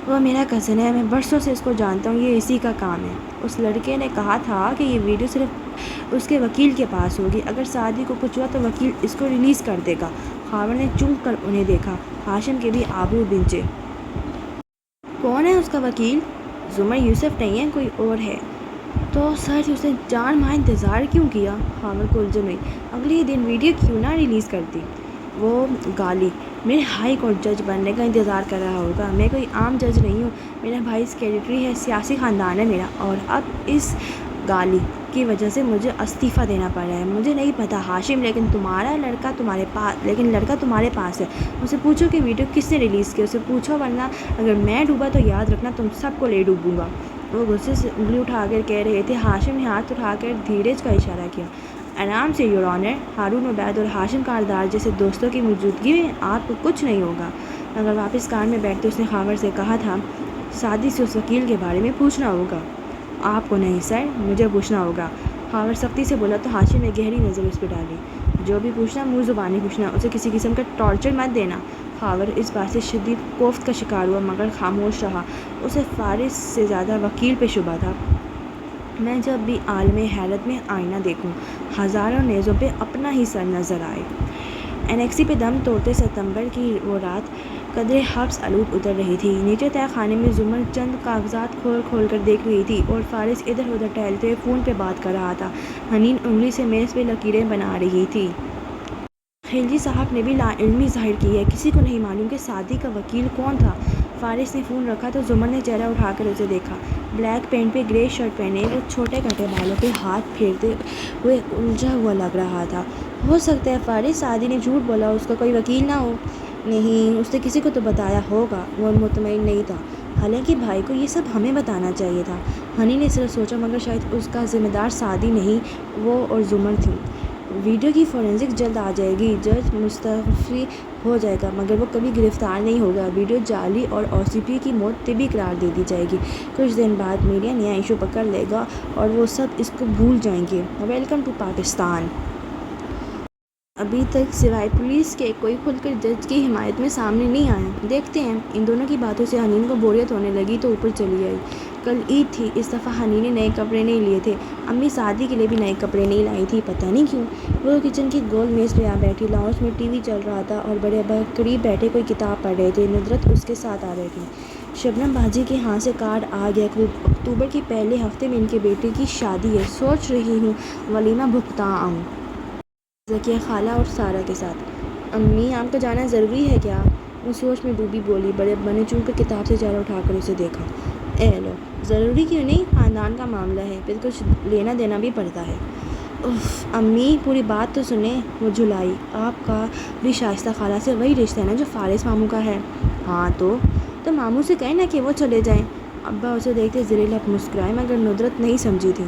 وہ میرا کزن ہے، میں برسوں سے اس کو جانتا ہوں، یہ اسی کا کام ہے۔ اس لڑکے نے کہا تھا کہ یہ ویڈیو صرف اس کے وکیل کے پاس ہوگی، اگر سعدی کو کچھ ہوا تو وکیل اس کو ریلیز کر دے گا۔ خاور نے چونک کر انہیں دیکھا۔ ہاشم کے بھی آبرو بنچے۔ کون ہے اس کا وکیل؟ زمر یوسف نہیں ہے، کوئی اور ہے۔ تو سر اس نے جان ماں انتظار کیوں کیا؟ خاور کو الجھن ہوئی۔ اگلے دن ویڈیو کیوں نہ ریلیز کرتی؟ وہ گالی میرے ہائی کورٹ جج بننے کا انتظار کر رہا ہوگا۔ میں کوئی عام جج نہیں ہوں، میرا بھائی سیکریٹری ہے، سیاسی خاندان ہے میرا، اور اب اس گالی کی وجہ سے مجھے استعفیٰ دینا پڑ رہا ہے۔ مجھے نہیں پتا ہاشم، لیکن لڑکا تمہارے پاس ہے۔ اسے پوچھو کہ ویڈیو کس نے ریلیز کی، اسے پوچھو، ورنہ اگر میں ڈوبا تو یاد رکھنا تم سب کو لے ڈوبوں گا۔ وہ غصے سے انگلی اٹھا کر کہہ رہے تھے۔ ہاشم نے ہاتھ اٹھا کر دھیرج کا اشارہ کیا۔ آرام سے یور آنر، ہارون عبید اور ہاشم کاردار جیسے دوستوں کی موجودگی میں آپ کو کچھ نہیں ہوگا۔ مگر واپس کار میں بیٹھتے اس نے خاور سے کہا تھا، سعدی سے اس وکیل کے بارے میں پوچھنا ہوگا۔ آپ کو نہیں سر، مجھے پوچھنا ہوگا، خاور سختی سے بولا۔ تو ہاشم نے گہری نظر اس پہ ڈالی۔ جو بھی پوچھنا منہ زبانی پوچھنا، اسے کسی قسم کا ٹارچر مت دینا۔ خاور اس بات سے شدید کوفت کا شکار ہوا، مگر خاموش رہا۔ اسے فارس سے زیادہ وکیل پہ شبہ تھا۔ میں جب بھی عالم حیرت میں آئینہ دیکھوں، ہزاروں نیزوں پہ اپنا ہی سر نظر آئے۔ انیکسی پہ دم توڑتے ستمبر کی وہ رات قدرے حبس آلود اتر رہی تھی۔ نیچے تہہ خانے میں زمر چند کاغذات کھول کھول کر دیکھ رہی تھی، اور فارس ادھر ادھر ٹہلتے ہوئے فون پہ بات کر رہا تھا۔ حنین انگلی سے میز پہ لکیریں بنا رہی تھی۔ خلجی صاحب نے بھی لا علمی ظاہر کی ہے، کسی کو نہیں معلوم کہ سعدی کا وکیل کون تھا۔ فارس نے فون رکھا تو زمر نے چہرہ اٹھا کر اسے دیکھا۔ بلیک پینٹ پہ گرے شرٹ پہنے وہ چھوٹے کٹے بالوں پہ ہاتھ پھیرتے ہوئے الجھا ہوا لگ رہا تھا۔ ہو سکتا ہے فارس سعدی نے جھوٹ بولا، اس کا کوئی وکیل نہ ہو۔ نہیں، اس نے کسی کو تو بتایا ہوگا۔ وہ مطمئن نہیں تھا، حالانکہ بھائی کو یہ سب ہمیں بتانا چاہیے تھا۔ حنین نے صرف سوچا، مگر شاید اس کا ذمہ دار سعدی نہیں، وہ اور زمر تھی۔ ویڈیو کی فورینسک جلد آ جائے گی، جج مستعفی ہو جائے گا، مگر وہ کبھی گرفتار نہیں ہوگا۔ ویڈیو جعلی اور OCP کی موت طبی قرار دے دی جائے گی۔ کچھ دن بعد میڈیا نیا ایشو پکڑ لے گا اور وہ سب اس کو بھول جائیں گے۔ Welcome to Pakistan. ابھی تک سوائے پولیس کے کوئی کھل کر جج کی حمایت میں سامنے نہیں آیا۔ دیکھتے ہیں۔ ان دونوں کی باتوں سے حنین کو بوریت ہونے لگی تو اوپر چلی آئی۔ کل عید تھی، اس دفعہ حنین نے نئے کپڑے نہیں لیے تھے۔ امی سعدی کے لیے بھی نئے کپڑے نہیں لائی تھی، پتہ نہیں کیوں۔ وہ کچن کی گول میز پہ آ بیٹھی۔ لاؤنج میں ٹی وی چل رہا تھا اور بڑے ابا قریب بیٹھے کوئی کتاب پڑھ رہے تھے۔ ندرت اس کے ساتھ آ بیٹھی۔ شبنم باجی کے ہاتھ سے کارڈ آ گیا۔ اکتوبر کے پہلے ہفتے میں ان کے بیٹے کی شادی ہے، سوچ رہی ہوں ولیمہ بھگتا آؤں ذکیہ خالہ اور سارہ کے ساتھ۔ امی، آپ کا جانا ضروری ہے کیا؟ وہ سوچ میں ڈوبی بولی۔ بڑے ابا نے چون کر کتاب سے چہرہ اٹھا کر اسے دیکھا۔ اے لو، ضروری کیوں نہیں، خاندان کا معاملہ ہے، پھر کچھ لینا دینا بھی پڑتا ہے۔ اف امی، پوری بات تو سنیں۔ وہ جھلائی۔ آپ کا بھی شائستہ خالہ سے وہی رشتہ ہے نا جو فارس ماموں کا ہے؟ ہاں تو ماموں سے کہیں نا کہ وہ چلے جائیں۔ ابا اسے دیکھتے زیر لب مسکرائے، مگر ندرت نہیں سمجھی تھی۔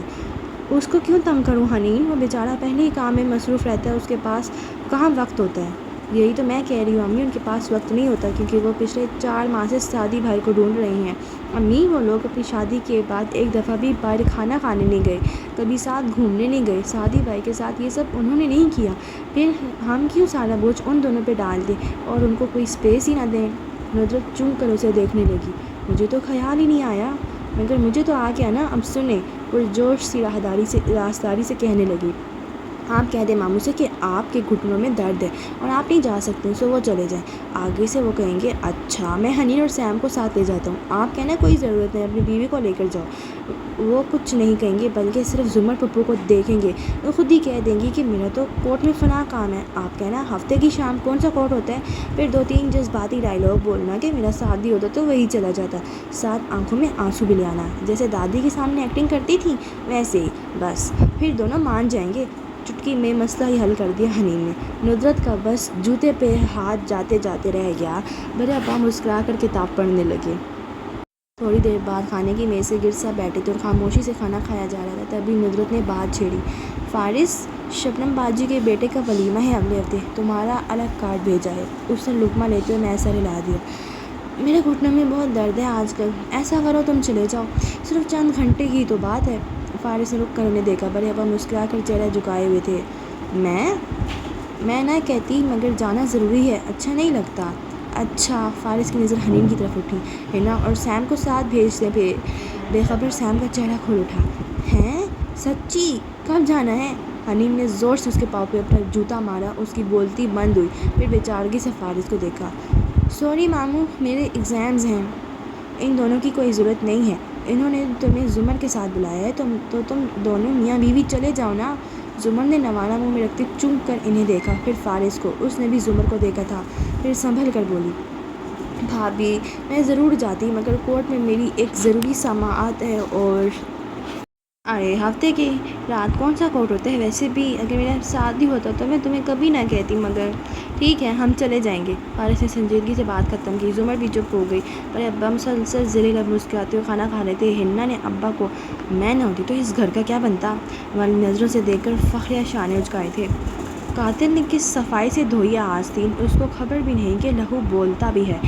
اس کو کیوں تنگ کروں حنین؟ وہ بیچارہ پہلے ہی کام میں مصروف رہتا ہے، اس کے پاس کہاں وقت ہوتا ہے؟ یہی تو میں کہہ رہی ہوں امی، ان کے پاس وقت نہیں ہوتا، کیونکہ وہ پچھلے 4 ماہ سے سعدی بھائی کو ڈھونڈ رہی ہیں۔ امی، وہ لوگ اپنی شادی کے بعد ایک دفعہ بھی باہر کھانا کھانے نہیں گئے، کبھی ساتھ گھومنے نہیں گئے۔ سعدی بھائی کے ساتھ یہ سب انہوں نے نہیں کیا، پھر ہم کیوں سارا بوجھ ان دونوں پہ ڈال دیں اور ان کو کوئی اسپیس ہی نہ دیں؟ ندرت چونک کر اسے دیکھنے لگی۔ مجھے تو خیال ہی نہیں آیا، مگر مجھے تو آ گیا نا۔ اب سنیں، پرجوش سی رازداری سے کہنے لگی، آپ کہہ دیں ماموں سے کہ آپ کے گھٹنوں میں درد ہے اور آپ نہیں جا سکتے، سو وہ چلے جائیں۔ آگے سے وہ کہیں گے، اچھا میں حنین اور سیم کو ساتھ لے جاتا ہوں، آپ کہنا کوئی ضرورت نہیں، اپنی بیوی کو لے کر جاؤ۔ وہ کچھ نہیں کہیں گے، بلکہ صرف زمر پپو کو دیکھیں گے۔ وہ خود ہی کہہ دیں گی کہ میرا تو کورٹ میں فلاں کام ہے، آپ کہنا ہفتے کی شام کون سا کورٹ ہوتا ہے، پھر 2-3 جذباتی ڈائلاگ بولنا کہ میرا شادی ہوتا تو وہی چلا جاتا، ساتھ آنکھوں میں آنسو بھی لے آنا، جیسے دادی کے سامنے ایکٹنگ کرتی تھی ویسے ہی، بس پھر دونوں مان جائیں گے۔ چٹکی میں مسئلہ ہی حل کر دیا حنین نے۔ ندرت کا بس جوتے پہ ہاتھ جاتے جاتے رہ گیا۔ بڑے ابا مسکرا کر کتاب پڑھنے لگے۔ تھوڑی دیر بعد کھانے کی میز سے گر سا بیٹھے تھے اور خاموشی سے کھانا کھایا جا رہا تھا۔ تبھی ندرت نے بات چھیڑی، فارس، شبنم باجی کے بیٹے کا ولیمہ ہے اگلے ہفتے، تمہارا الگ کارڈ بھیجا ہے۔ اس نے لقمہ لیتے ہوئے میں سر ہلا دیا۔ میرے گھٹنوں میں بہت درد ہے آج کل، ایسا کرو تم چلے جاؤ، صرف چند گھنٹے کی تو بات ہے۔ فارس نے رک کر انہیں دیکھا۔ بڑے ابا مسکرا کر چہرہ جھکائے ہوئے تھے۔ میں نہ کہتی، مگر جانا ضروری ہے، اچھا نہیں لگتا۔ اچھا، فارس کی نظر حنین کی طرف اٹھی۔ ہنا اور سیم کو ساتھ بھیجتے بے خبر سیم کا چہرہ کھل اٹھا۔ ہیں؟ سچی؟ کب جانا ہے؟ حنین نے زور سے اس کے پاؤں پہ اپنا جوتا مارا، اس کی بولتی بند ہوئی، پھر بے چارگی سے فارس کو دیکھا۔ سوری ماموں، میرے ایگزامز ہیں۔ ان دونوں کی کوئی ضرورت نہیں ہے، انہوں نے تمہیں زمر کے ساتھ بلایا ہے، تو تم دونوں میاں بیوی چلے جاؤ نا۔ زمر نے نوارا منہ میں رکھتے چونک کر انہیں دیکھا، پھر فارس کو۔ اس نے بھی زمر کو دیکھا تھا، پھر سنبھل کر بولی، بھابھی میں ضرور جاتی مگر کورٹ میں میری ایک ضروری سماعت ہے اور ارے ہفتے کی رات کون سا کورٹ ہوتا ہے؟ ویسے بھی اگر میرا شادی ہوتا تو میں تمہیں کبھی نہ کہتی، مگر ٹھیک ہے ہم چلے جائیں گے۔ فارس نے سنجیدگی سے بات ختم کی۔ زمر بھی چپ ہو گئی، پر ابا مسلسل زیر لب مسکراتے ہوئے کھانا کھا رہے تھے۔ ہنا نے ابا کو میں نہ ہوتی تو اس گھر کا کیا بنتا والی نظروں سے دیکھ کر فخریہ شانے اچکائے تھے۔ قاتل نے کس صفائی سے دھوئی آستین، اس کو خبر بھی نہیں کہ لہو بولتا بھی ہے۔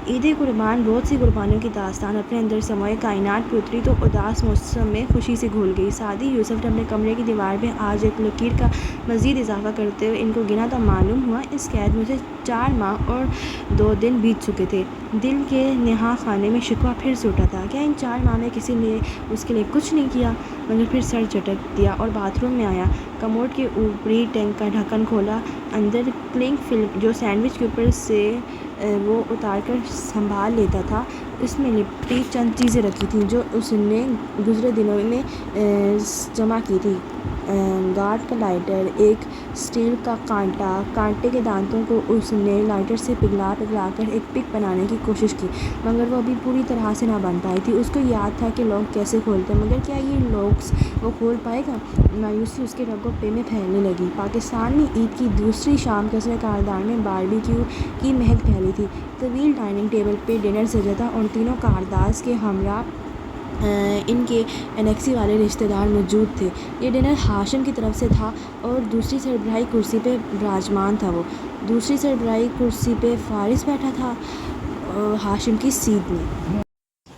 عید قربان بہت سی قربانیوں کی داستان اپنے اندر سموئے کائنات پہ اتری تو اداس موسم میں خوشی سے گھل گئی۔ سعدی یوسف نے اپنے کمرے کی دیوار پہ آج ایک لکیر کا مزید اضافہ کرتے ہوئے ان کو گنا تو معلوم ہوا اس قید میں سے 4 ماہ اور 2 دن بیت چکے تھے۔ دل کے نہا خانے میں شکوہ پھر سے اٹھا تھا، کیا ان 4 ماہ میں کسی نے اس کے لیے کچھ نہیں کیا؟ مگر پھر سر جھٹک دیا اور باتھ روم میں آیا، کموڈ کے اوپری ٹینک کا ڈھکن کھولا، اندر کلنگ فلم جو سینڈوچ کے اوپر سے وہ اتار کر سنبھال لیتا تھا، اس میں لپٹی چند چیزیں رکھی تھیں جو اس نے گزرے دنوں میں جمع کی تھی۔ گارڈ کا لائٹر، ایک سٹیل کا کانٹا، کانٹے کے دانتوں کو اس نے لائٹر سے پگھلا کر ایک پک بنانے کی کوشش کی، مگر وہ ابھی پوری طرح سے نہ بن پائی تھی۔ اس کو یاد تھا کہ لوگ کیسے کھولتے، مگر کیا یہ لوگس وہ کھول پائے گا؟ مایوسی اس کے رگوں پہ میں پھیلنے لگی۔ پاکستان میں عید کی دوسری شام قصر کاردان میں باربیکیو کی مہک پھیلی تھی۔ طویل ڈائننگ ٹیبل پہ ڈنر سجا تھا اور تینوں کارداز کے ہمراہ ان کے انیکسی والے رشتہ دار موجود تھے۔ یہ ڈنر ہاشم کی طرف سے تھا اور دوسری سربراہی کرسی پہ براجمان تھا۔ وہ دوسری سربراہی کرسی پہ فارس بیٹھا تھا، ہاشم کی سیٹ میں۔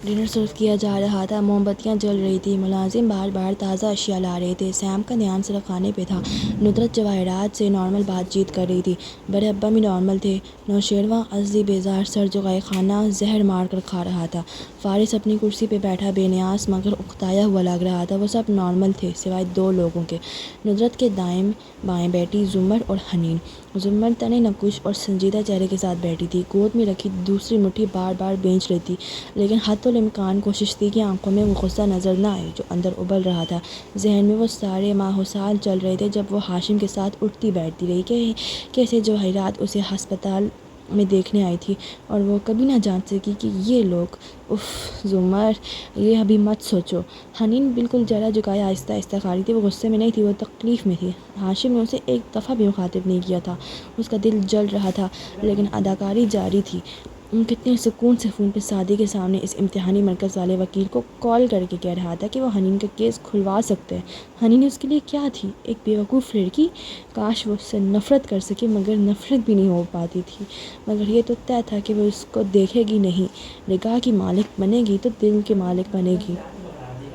ڈنر سرو کیا جا رہا تھا، موم بتیاں جل رہی تھیں، ملازم بار بار تازہ اشیاء لا رہے تھے۔ سیم کا دھیان صرف کھانے پہ تھا۔ ندرت جواہرات سے نارمل بات چیت کر رہی تھی، بڑے ابا بھی نارمل تھے۔ نوشیروان ازلی بیزار سر جھکائے کھانا زہر مار کر کھا رہا تھا۔ فارس اپنی کرسی پہ بیٹھا بے نیاز مگر اکتایا ہوا لگ رہا تھا۔ وہ سب نارمل تھے سوائے 2 لوگوں کے، ندرت کے دائیں بائیں بیٹھی زمر اور حنین۔ زمر تنے نکوش اور سنجیدہ چہرے کے ساتھ بیٹھی تھی، گود میں رکھی دوسری مٹھی بار بار بھینچ رہی تھی، لیکن حتی الامکان کوشش تھی کہ آنکھوں میں وہ غصہ نظر نہ آئے جو اندر ابل رہا تھا۔ ذہن میں وہ سارے ماہ و سال چل رہے تھے جب وہ ہاشم کے ساتھ اٹھتی بیٹھتی رہی، کیسے جواہرات اسے ہسپتال میں دیکھنے آئی تھی اور وہ کبھی نہ جان سکی کہ یہ لوگ اف زمر یہ ابھی مت سوچو۔ حنین بالکل چہرہ جھکائے آہستہ آہستہ کھا رہی تھی، وہ غصے میں نہیں تھی، وہ تکلیف میں تھی۔ ہاشم نے اسے ایک دفعہ بھی مخاطب نہیں کیا تھا، اس کا دل جل رہا تھا لیکن اداکاری جاری تھی۔ کتنے سکون سے فون پہ سعدی کے سامنے اس امتحانی مرکز والے وکیل کو کال کر کے کہہ رہا تھا کہ وہ حنین کا کیس کھلوا سکتے ہیں۔ حنین اس کے لیے کیا تھی؟ ایک بیوقوف لڑکی؟ کاش وہ اس سے نفرت کر سکے مگر نفرت بھی نہیں ہو پاتی تھی۔ مگر یہ تو طے تھا کہ وہ اس کو دیکھے گی نہیں، نگاہ کی مالک بنے گی تو دل کی مالک بنے گی۔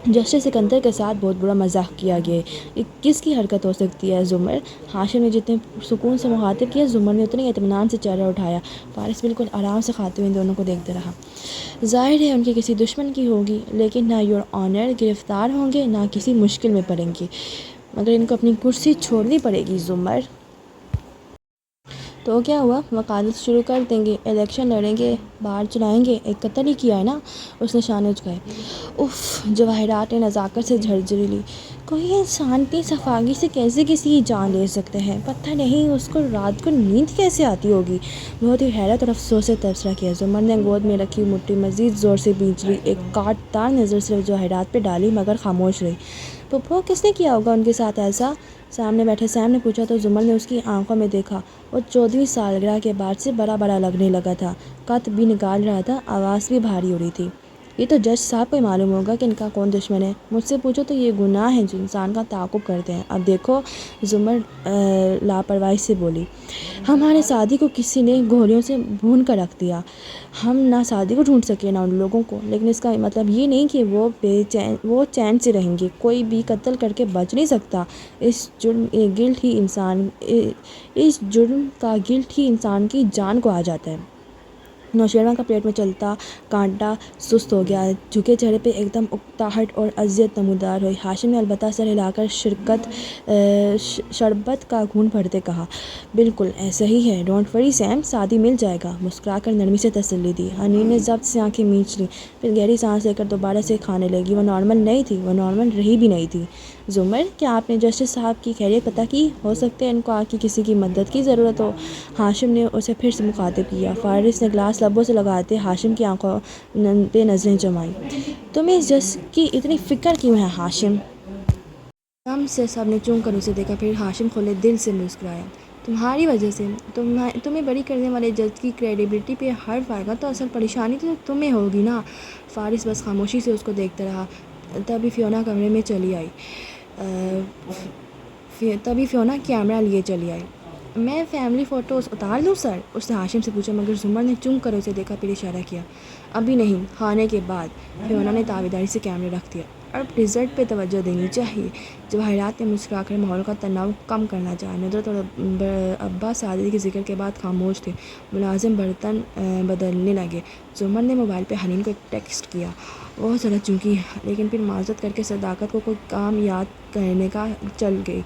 جسٹس سکندر کے ساتھ بہت برا مزاح کیا گیا ہے، یہ کس کی حرکت ہو سکتی ہے زمر؟ ہاشم نے جتنے سکون سے مخاطب کیا، زمر نے اتنے اطمینان سے چہرہ اٹھایا۔ فارس بالکل آرام سے کھاتے ہوئے ان دونوں کو دیکھتا رہا۔ ظاہر ہے ان کے کسی دشمن کی ہوگی، لیکن نہ یور آنر گرفتار ہوں گے نہ کسی مشکل میں پڑیں گے، مگر ان کو اپنی کرسی چھوڑنی پڑے گی۔ زمر تو کیا ہوا؟ وکالت شروع کر دیں گے، الیکشن لڑیں گے، بار چلائیں گے، ایک قتل ہی کیا ہے نا؟ اس نے شانے اچکائے۔ اف جواہرات نے نزاکت سے جھرجھری لی، کوئی انسان اتنی صفائی سے کیسے کسی کی جان لے سکتے ہیں؟ پتہ نہیں اس کو رات کو نیند کیسے آتی ہوگی؟ بہت ہی حیرت اور افسوس سے تبصرہ کیا۔ زمر نے گود میں رکھی مٹھی مزید زور سے بھینچ لی، ایک کاٹ دار نظر صرف جواہرات پہ ڈالی مگر خاموش رہی۔ پھپھو کس نے کیا ہوگا ان کے ساتھ ایسا؟ سامنے بیٹھے سیم نے پوچھا تو زمر نے اس کی آنکھوں میں دیکھا، وہ 14ویں سالگرہ کے بعد سے بڑا بڑا لگنے لگا تھا، قد بھی نکال رہا تھا، آواز بھی بھاری ہو رہی تھی۔ یہ تو جج صاحب کو ہی معلوم ہوگا کہ ان کا کون دشمن ہے، مجھ سے پوچھو تو یہ گناہ ہے جو انسان کا تعاقب کرتے ہیں۔ اب دیکھو، زمر لاپرواہی سے بولی، ہمارے سعدی کو کسی نے گولیوں سے بھون کر رکھ دیا، ہم نہ سعدی کو ڈھونڈ سکے نہ ان لوگوں کو، لیکن اس کا مطلب یہ نہیں کہ وہ چین سے رہیں گے، کوئی بھی قتل کر کے بچ نہیں سکتا، اس جرم کا گلٹ ہی انسان کی جان کو آ جاتا ہے۔ نوشیروان کا پلیٹ میں چلتا کانٹا سست ہو گیا، جھکے چہرے پہ ایک دم اکتاہٹ اور اذیت نمودار ہوئی۔ ہاشم نے البتہ سر ہلا کر شربت کا گھونٹ بھرتے کہا، بالکل ایسا ہی ہے، ڈونٹ وری سیم، ساتھ ہی مل جائے گا۔ مسکرا کر نرمی سے تسلی دی۔ حنین نے ضبط سے آنکھیں مینچ لیں، پھر گہری سانس لے کر دوبارہ سے کھانے لگی۔ وہ نارمل نہیں تھی، وہ نارمل رہی بھی نہیں تھی۔ زمر، کیا آپ نے جسٹس صاحب کی خیریت پتہ کی؟ ہو سکتا ہے ان کو آپ کی کسی کی مدد کی ضرورت ہو۔ ہاشم نے اسے پھر سے مخاطب کیا۔ فارس نے گلاس لبوں سے لگاتے ہاشم کی آنکھوں پہ نظریں جمائیں۔ تمہیں اس جس کی اتنی فکر کیوں ہے ہاشم؟ دم سے سب نے چونک کر اسے دیکھا، پھر ہاشم کھلے دل سے مسکرایا۔ تمہاری وجہ سے، تمہیں بری کرنے والے جج کی کریڈیبلٹی پہ حرف آئے گا تو اصل پریشانی تو تمہیں ہوگی نا۔ فارس بس خاموشی سے اس کو دیکھتا رہا۔ تبھی فیونا کمرے میں چلی آئی۔ تبھی فیونا کیمرہ لیے چلی آئی۔ میں فیملی فوٹوز اتار لوں سر؟ اس نے ہاشم سے پوچھا، مگر زمر نے چونک کر اسے دیکھا، پھر اشارہ کیا۔ ابھی نہیں، کھانے کے بعد۔ فیونا نے تابیداری سے کیمرہ رکھ دیا۔ اب ڈیزرٹ پہ توجہ دینی چاہیے۔ جواہرات نے مسکرا کر ماحول کا تناؤ کم کرنا چاہا۔ ندرت اور ابا سعادت کے ذکر کے بعد خاموش تھے۔ ملازم برتن بدلنے لگے۔ زمر نے موبائل پہ حنین کو ایک ٹیکسٹ کیا۔ وہ ذرا چونکی، لیکن پھر معذرت کر کے صداقت کو کوئی کام یاد کرنے کا چل گئی۔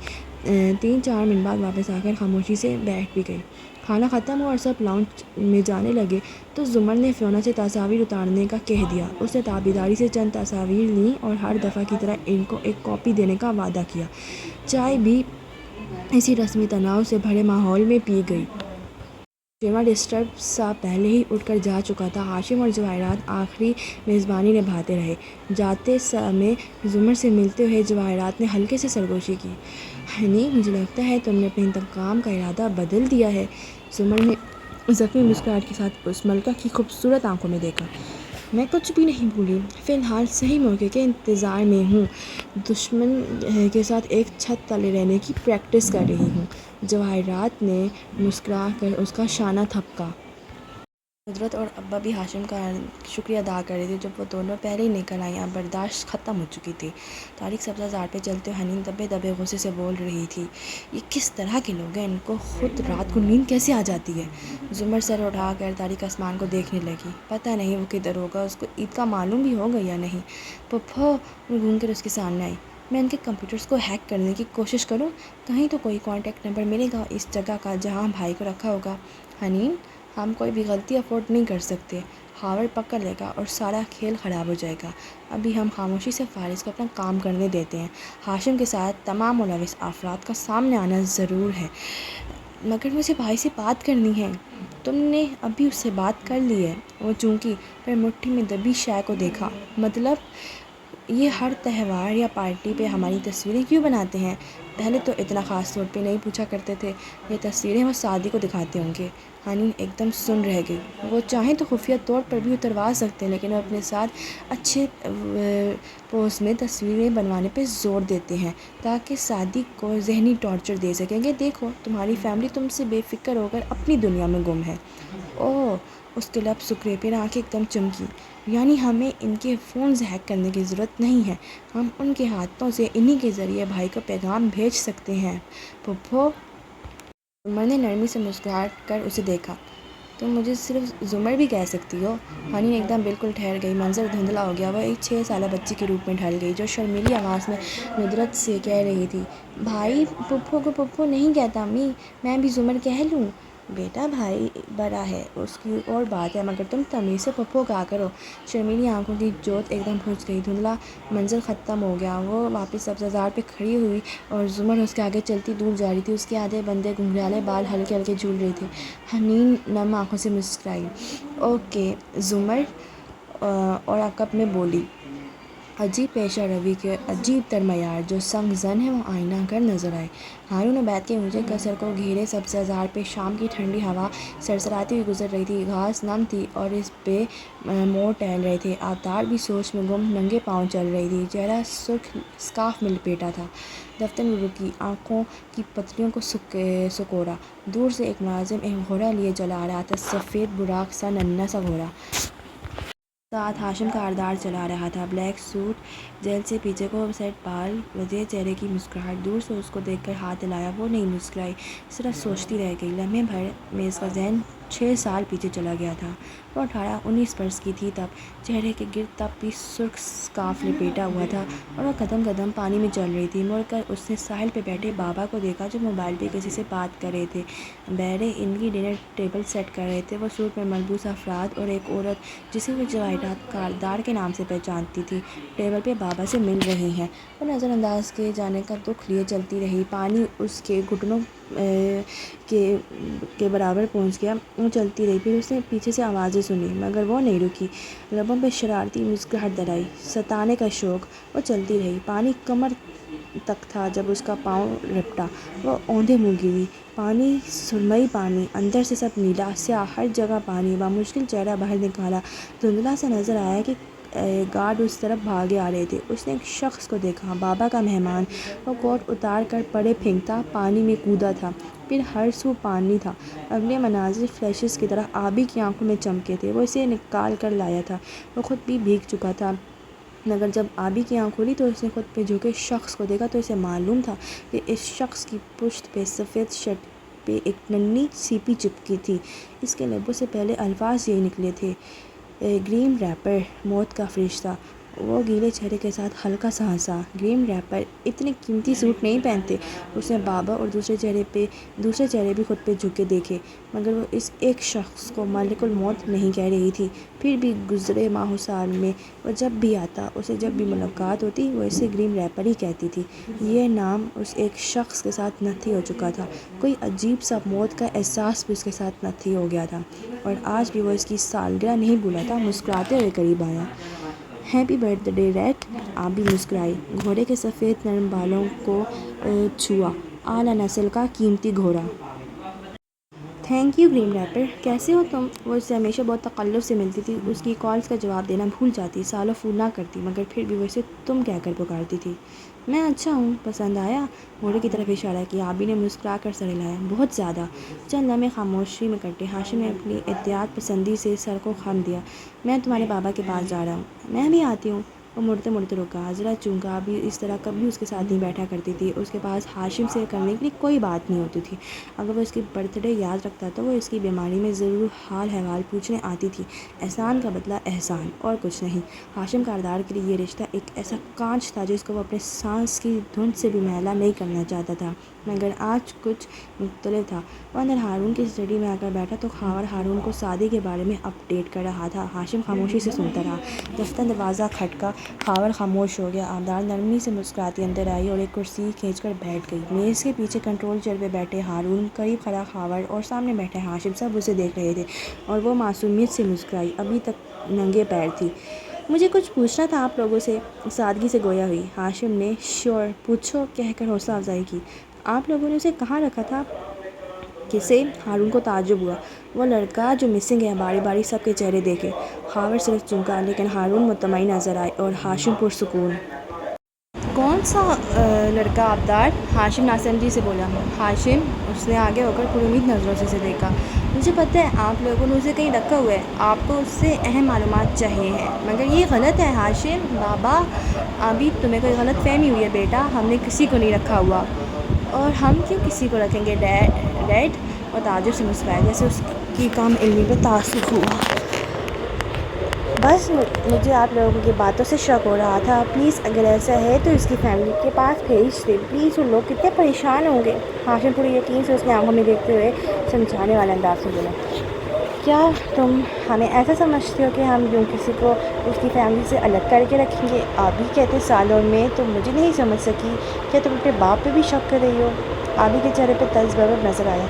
3-4 منٹ بعد واپس آ کر خاموشی سے بیٹھ بھی گئی۔ کھانا ختم ہوا اور سب لاؤنج میں جانے لگے تو زمر نے فیونا سے تصاویر اتارنے کا کہہ دیا۔ اس نے تابیداری سے چند تصاویر لیں اور ہر دفعہ کی طرح ان کو ایک کاپی دینے کا وعدہ کیا۔ چائے بھی اسی رسمی تناؤ سے بھرے ماحول میں پی گئی۔ نوشیروان ڈسٹرب سا پہلے ہی اٹھ کر جا چکا تھا۔ ہاشم اور جواہرات آخری میزبانی نبھاتے رہے۔ جاتے سمے زمر سے ملتے ہوئے جواہرات نے ہلکے سے سرگوشی کی۔ حنین، مجھے لگتا ہے تم نے اپنے انتقام کا ارادہ بدل دیا ہے۔ زمر نے زخمی مسکراہٹ کے ساتھ اس ملکہ کی خوبصورت آنکھوں میں دیکھا۔ میں کچھ بھی نہیں بھولی، فی الحال صحیح موقع کے انتظار میں ہوں۔ دشمن کے ساتھ ایک چھت تلے رہنے کی پریکٹس کر رہی ہوں۔ جواہرات نے مسکرا کر اس کا شانہ تھپکا۔ ندرت اور ابا بھی ہاشم کا شکریہ ادا کر رہے تھے، جب وہ دونوں پہلے ہی نکل آئیں۔ اب برداشت ختم ہو چکی تھی۔ تاریک سبزہ زار پہ چلتے ہوئے حنین دبے دبے غصے سے بول رہی تھی، یہ کس طرح کے لوگ ہیں؟ ان کو خود رات کو نیند کیسے آ جاتی ہے؟ زمر سر اٹھا کر تاریک آسمان کو دیکھنے لگی۔ پتہ نہیں وہ کدھر ہوگا، اس کو عید کا معلوم بھی ہوگا یا نہیں۔ پھپھو گھوم کر اس کے سامنے آئی۔ میں ان کے کمپیوٹرز کو ہیک کرنے کی کوشش کروں؟ کہیں تو کوئی کانٹیکٹ نمبر ملے گا اس جگہ کا جہاں بھائی کو رکھا ہوگا۔ حنین، ہم کوئی بھی غلطی افورڈ نہیں کر سکتے۔ ہاورڈ پکڑ لے گا اور سارا کھیل خراب ہو جائے گا۔ ابھی ہم خاموشی سے فارس کو اپنا کام کرنے دیتے ہیں۔ ہاشم کے ساتھ تمام ملوث افراد کا سامنے آنا ضرور ہے، مگر مجھے بھائی سے بات کرنی ہے۔ تم نے ابھی اس سے بات کر لی ہے؟ وہ چونکی، پھر مٹھی میں دبی شے کو دیکھا۔ مطلب یہ ہر تہوار یا پارٹی پہ ہماری تصویریں کیوں بناتے ہیں؟ پہلے تو اتنا خاص طور پہ نہیں پوچھا کرتے تھے۔ یہ تصویریں وہ سعادی کو دکھاتے ہوں گے۔ حنین ایک دم سن رہ گئی۔ وہ چاہیں تو خفیہ طور پر بھی اتروا سکتے ہیں، لیکن وہ اپنے ساتھ اچھے پوز میں تصویریں بنوانے پہ زور دیتے ہیں تاکہ سعادی کو ذہنی ٹارچر دے سکیں کہ دیکھو تمہاری فیملی تم سے بے فکر ہو کر اپنی دنیا میں گم ہے۔ اوہ، اس کے لب سکڑے، پھر آنکھیں ایک دم چمکی۔ یعنی ہمیں ان کے فونز ہیک کرنے کی ضرورت نہیں ہے، ہم ان کے ہاتھوں سے انہی کے ذریعے بھائی کو پیغام بھیج سکتے ہیں۔ پھپھو، زمر نے نرمی سے مسکرا کر اسے دیکھا۔ تم مجھے صرف زمر بھی کہہ سکتی ہو؟ حنین ایک دم بالکل ٹھہر گئی، منظر دھندلا ہو گیا۔ وہ ایک 6 سالہ بچی کے روپ میں ڈھل گئی جو شرمیلی آواز میں ندرت سے کہہ رہی تھی، بھائی پھپھو کو پھپھو نہیں کہتا امی، میں بھی زمر کہہ لوں؟ بیٹا، بھائی بڑا ہے، اس کی اور بات ہے، مگر تم تمیز سے پھپھو کہا کرو۔ شرمیلی آنکھوں کی جوت ایک دم بجھ گئی۔ دھندلا منظر ختم ہو گیا۔ وہ واپس سبزہ زار پہ کھڑی ہوئی اور زمر اس کے آگے چلتی دور جا رہی تھی۔ اس کے آدھے بندھے گھنگھرالے بال ہلکے ہلکے جھول رہے تھے۔ حنین نم آنکھوں سے مسکرائی۔ اوکے زمر، اور عقب میں بولی، عجیب پیشہ روی کے عجیب تر معیار، جو سنگ زن ہے وہ آئینہ گر نظر آئے۔ ہارون عبید کے اونچے قصر کو گھیرے سبزہ زار پہ شام کی ٹھنڈی ہوا سرسراتی ہوئی گزر رہی تھی۔ گھاس نم تھی اور اس پہ مور ٹہل رہے تھے۔ آبدار بھی سوچ میں گم ننگے پاؤں چل رہی تھی۔ چہرہ سرخ اسکارف میں لپیٹا تھا۔ دفتر میں رکی، آنکھوں کی پتلیوں کو سکورا۔ دور سے ایک ملازم ایک گھوڑا لیے چلا آ رہا تھا، سفید براق سا ننھا سا گھوڑا۔ ساتھ ہاشم کاردار چلا رہا تھا، بلیک سوٹ، جیل سے پیچھے کو سیٹ بال، وجہ چہرے کی مسکراہٹ۔ دور سے اس کو دیکھ کر ہاتھ ہلایا۔ وہ نہیں مسکرائی، صرف سوچتی رہ گئی۔ لمحے بھر میں اس کا ذہن 6 سال پیچھے چلا گیا تھا۔ وہ 18-19 برس کی تھی تب۔ چہرے کے گرد تب بھی سرخ سکارف لپیٹا ہوا تھا اور وہ قدم قدم پانی میں چل رہی تھی۔ مڑ کر اس نے ساحل پہ بیٹھے بابا کو دیکھا جو موبائل پہ کسی سے بات کر رہے تھے۔ بہرے ان کی ڈنر ٹیبل سیٹ کر رہے تھے۔ وہ سوٹ میں ملبوس افراد اور ایک عورت جسے وہ جواہرات کاردار کے نام سے پہچانتی تھی ٹیبل پہ بابا سے مل رہی ہیں۔ وہ نظر انداز کیے جانے کا دکھ لیے چلتی رہی۔ پانی اس کے گھٹنوں کے برابر پہنچ گیا۔ وہ چلتی رہی۔ پھر اس نے پیچھے سے آوازیں سنی مگر وہ نہیں رکی۔ لبوں پہ شرارتی مسکراہٹ درائی۔ ستانے کا شوق۔ وہ چلتی رہی۔ پانی کمر تک تھا جب اس کا پاؤں رپٹا۔ وہ اوندھے منہ گری۔ پانی، سرمئی پانی، اندر سے سب نیلا سیاہ، ہر جگہ پانی۔ بامشکل چہرہ باہر نکالا۔ دھندلا سا نظر آیا کہ گارڈ اس طرف بھاگے آ رہے تھے۔ اس نے ایک شخص کو دیکھا، بابا کا مہمان۔ وہ کوٹ اتار کر پڑے پھینکتا پانی میں کودا تھا۔ پھر ہر سو پانی تھا۔ اگلے مناظر فلیشز کی طرح آبی کی آنکھوں میں چمکے تھے۔ وہ اسے نکال کر لایا تھا۔ وہ خود بھی بھیگ چکا تھا مگر جب آبی کی آنکھ کھلی تو اس نے خود پہ جھکے شخص کو دیکھا تو اسے معلوم تھا کہ اس شخص کی پشت پہ سفید شرٹ پہ ایک ننھی سیپی چپکی تھی۔ اس کے لبوں سے پہلے الفاظ یہی نکلے تھے، گریم ریپر، موت کا فرشتہ۔ وہ گیلے چہرے کے ساتھ ہلکا سا ہنسا۔ گریم ریپر اتنے قیمتی سوٹ نہیں پہنتے۔ اس نے بابا اور دوسرے چہرے بھی خود پہ جھکے دیکھے مگر وہ اس ایک شخص کو ملک الموت نہیں کہہ رہی تھی۔ پھر بھی گزرے ماہ و سال میں وہ جب بھی آتا، اسے جب بھی ملاقات ہوتی، وہ اسے گریم ریپر ہی کہتی تھی۔ یہ نام اس ایک شخص کے ساتھ نتھی ہو چکا تھا۔ کوئی عجیب سا موت کا احساس بھی اس کے ساتھ نتھی ہو گیا تھا اور آج بھی وہ اس کی سالگرہ نہیں بھولا تھا۔ مسکراتے ہوئے قریب آیا۔ Happy birth day rate. آبی مسکرائی۔ گھوڑے کے سفید نرم بالوں کو چھوا۔ اعلیٰ نسل کا قیمتی گھوڑا۔ Thank you grim reaper. کیسے ہو تم؟ وہ اس سے ہمیشہ بہت تکلف سے ملتی تھی۔ اس کی کالز کا جواب دینا بھول جاتی، سالوں فون نہ کرتی مگر پھر بھی وہ اسے تم کہہ کر پکارتی تھی۔ میں اچھا ہوں۔ پسند آیا؟ گھوڑے کی طرف اشارہ کیا۔ آبی نے مسکرا کر سر ہلایا۔ بہت زیادہ۔ چند لمحے خاموشی میں کٹے۔ ہاشم نے اپنی احتیاط پسندی سے سر کو خم دیا۔ میں تمہارے بابا کے پاس جا رہا ہوں۔ میں بھی آتی ہوں۔ وہ مڑتے مڑتے رکا، ذرا چونکا۔ آبی اس طرح کبھی اس کے ساتھ نہیں بیٹھا کرتی تھی۔ اس کے پاس ہاشم سے کرنے کے لیے کوئی بات نہیں ہوتی تھی۔ اگر وہ اس کی برتھ ڈے یاد رکھتا تو وہ اس کی بیماری میں ضرور حال احوال پوچھنے آتی تھی۔ احسان کا بدلہ احسان، اور کچھ نہیں۔ ہاشم کاردار کے لیے یہ رشتہ ایک ایسا کانچ تھا جس کو وہ اپنے سانس کی دھند سے بھی میلا نہیں کرنا چاہتا تھا مگر آج کچھ مختلف تھا۔ وہ اندر ہارون کی اسٹڈی میں آ کر بیٹھا تو خاور ہارون کو سعدی کے بارے میں اپ ڈیٹ کر رہا تھا۔ ہاشم خاموشی سے سنتا رہا۔ دفتر دروازہ کھٹکا۔ خاور خاموش ہو گیا۔ آبدار نرمی سے مسکراتی اندر آئی اور ایک کرسی کھینچ کر بیٹھ گئی۔ میز کے پیچھے کنٹرول چیئر پہ بیٹھے ہارون، قریب کھڑا خاور اور سامنے بیٹھے ہاشم سب اسے دیکھ رہے تھے اور وہ معصومیت سے مسکرائی۔ ابھی تک ننگے پیر تھی۔ مجھے کچھ پوچھنا تھا آپ لوگوں سے، سادگی سے گویا ہوئی۔ ہاشم نے شیور، پوچھو کہہ کر حوصلہ افزائی کی۔ آپ لوگوں نے اسے کہاں رکھا تھا؟ کسے؟ ہارون کو تعجب ہوا۔ وہ لڑکا جو مسنگ ہے۔ باری باری سب کے چہرے دیکھے۔ خاور صرف چونکا لیکن ہارون مطمئن نظر آئے اور ہاشم پرسکون۔ کون سا لڑکا آبدار؟ ہاشم ناسمجھی سے بولا۔ ہاشم، اس نے آگے ہو کر پر امید نظروں سے اسے دیکھا۔ مجھے پتہ ہے آپ لوگوں نے اسے کہیں رکھا ہوا ہے، آپ کو اس سے اہم معلومات چاہیے ہیں مگر یہ غلط ہے ہاشم۔ بابا، ابھی تمہیں کوئی غلط فہمی ہوئی ہے بیٹا، ہم نے کسی کو نہیں رکھا ہوا۔ اور ہم کیوں کسی کو رکھیں گے ڈیڈ؟ وہ تعجب سے مسکرایا جیسے اس کی کم علمی پہ تاثر ہوا۔ بس مجھے آپ لوگوں کی باتوں سے شک ہو رہا تھا۔ پلیز اگر ایسا ہے تو اس کی فیملی کے پاس بھیج دیں پلیز، وہ لوگ کتنے پریشان ہوں گے۔ ہاشم پوری یقین سے اس نے آنکھوں میں دیکھتے ہوئے سمجھانے والے انداز سے بولا۔ کیا تم ہمیں ایسا سمجھتے ہو کہ ہم یوں کسی کو اس کی فیملی سے الگ کر کے رکھیں گے؟ آبی کہتے سالوں میں تو مجھے نہیں سمجھ سکی، کیا تم اپنے باپ پہ بھی شک کر رہی ہو؟ آبی کے چہرے پہ طنز بربر نظر آیا۔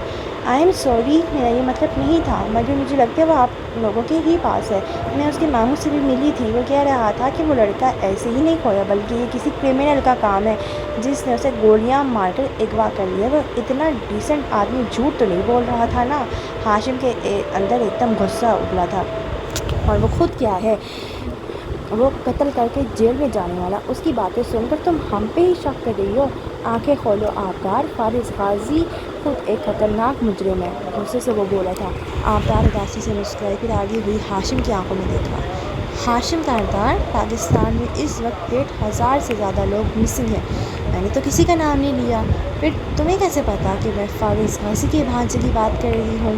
آئی ایم سوری، میرا یہ مطلب نہیں تھا مگر مجھے لگتا ہے وہ آپ لوگوں کے ہی پاس ہے۔ میں اس کے ماموں سے بھی ملی تھی، وہ کہہ رہا تھا کہ وہ لڑکا ایسے ہی نہیں کھویا بلکہ یہ کسی کرمنل کا کام ہے جس نے اسے گولیاں مار کر اغوا کر لیا۔ وہ اتنا ڈیسنٹ آدمی جھوٹ تو نہیں بول رہا تھا نا؟ ہاشم کے اندر ایک دم غصہ ابلا تھا۔ اور وہ خود کیا ہے؟ وہ قتل کر کے جیل میں جانے والا، اس کی باتیں سن کر تم ہم پہ ہی شک کر رہی ہو؟ آنکھیں کھولو آبدار، فارغ غازی خود ایک خطرناک مجرم ہے، غصے سے وہ بولا تھا۔ آبدار اداسی سے مسکرائی، پھر آگے ہوئی ہاشم کی آنکھوں میں دیکھا۔ ہاشم کاردار، پاکستان میں اس وقت 1,500 سے زیادہ لوگ مسنگ ہیں، میں نے تو کسی کا نام نہیں لیا۔ پھر تمہیں کیسے پتا کہ میں فارغ غازی کے بھانجے کی بات کر رہی ہوں؟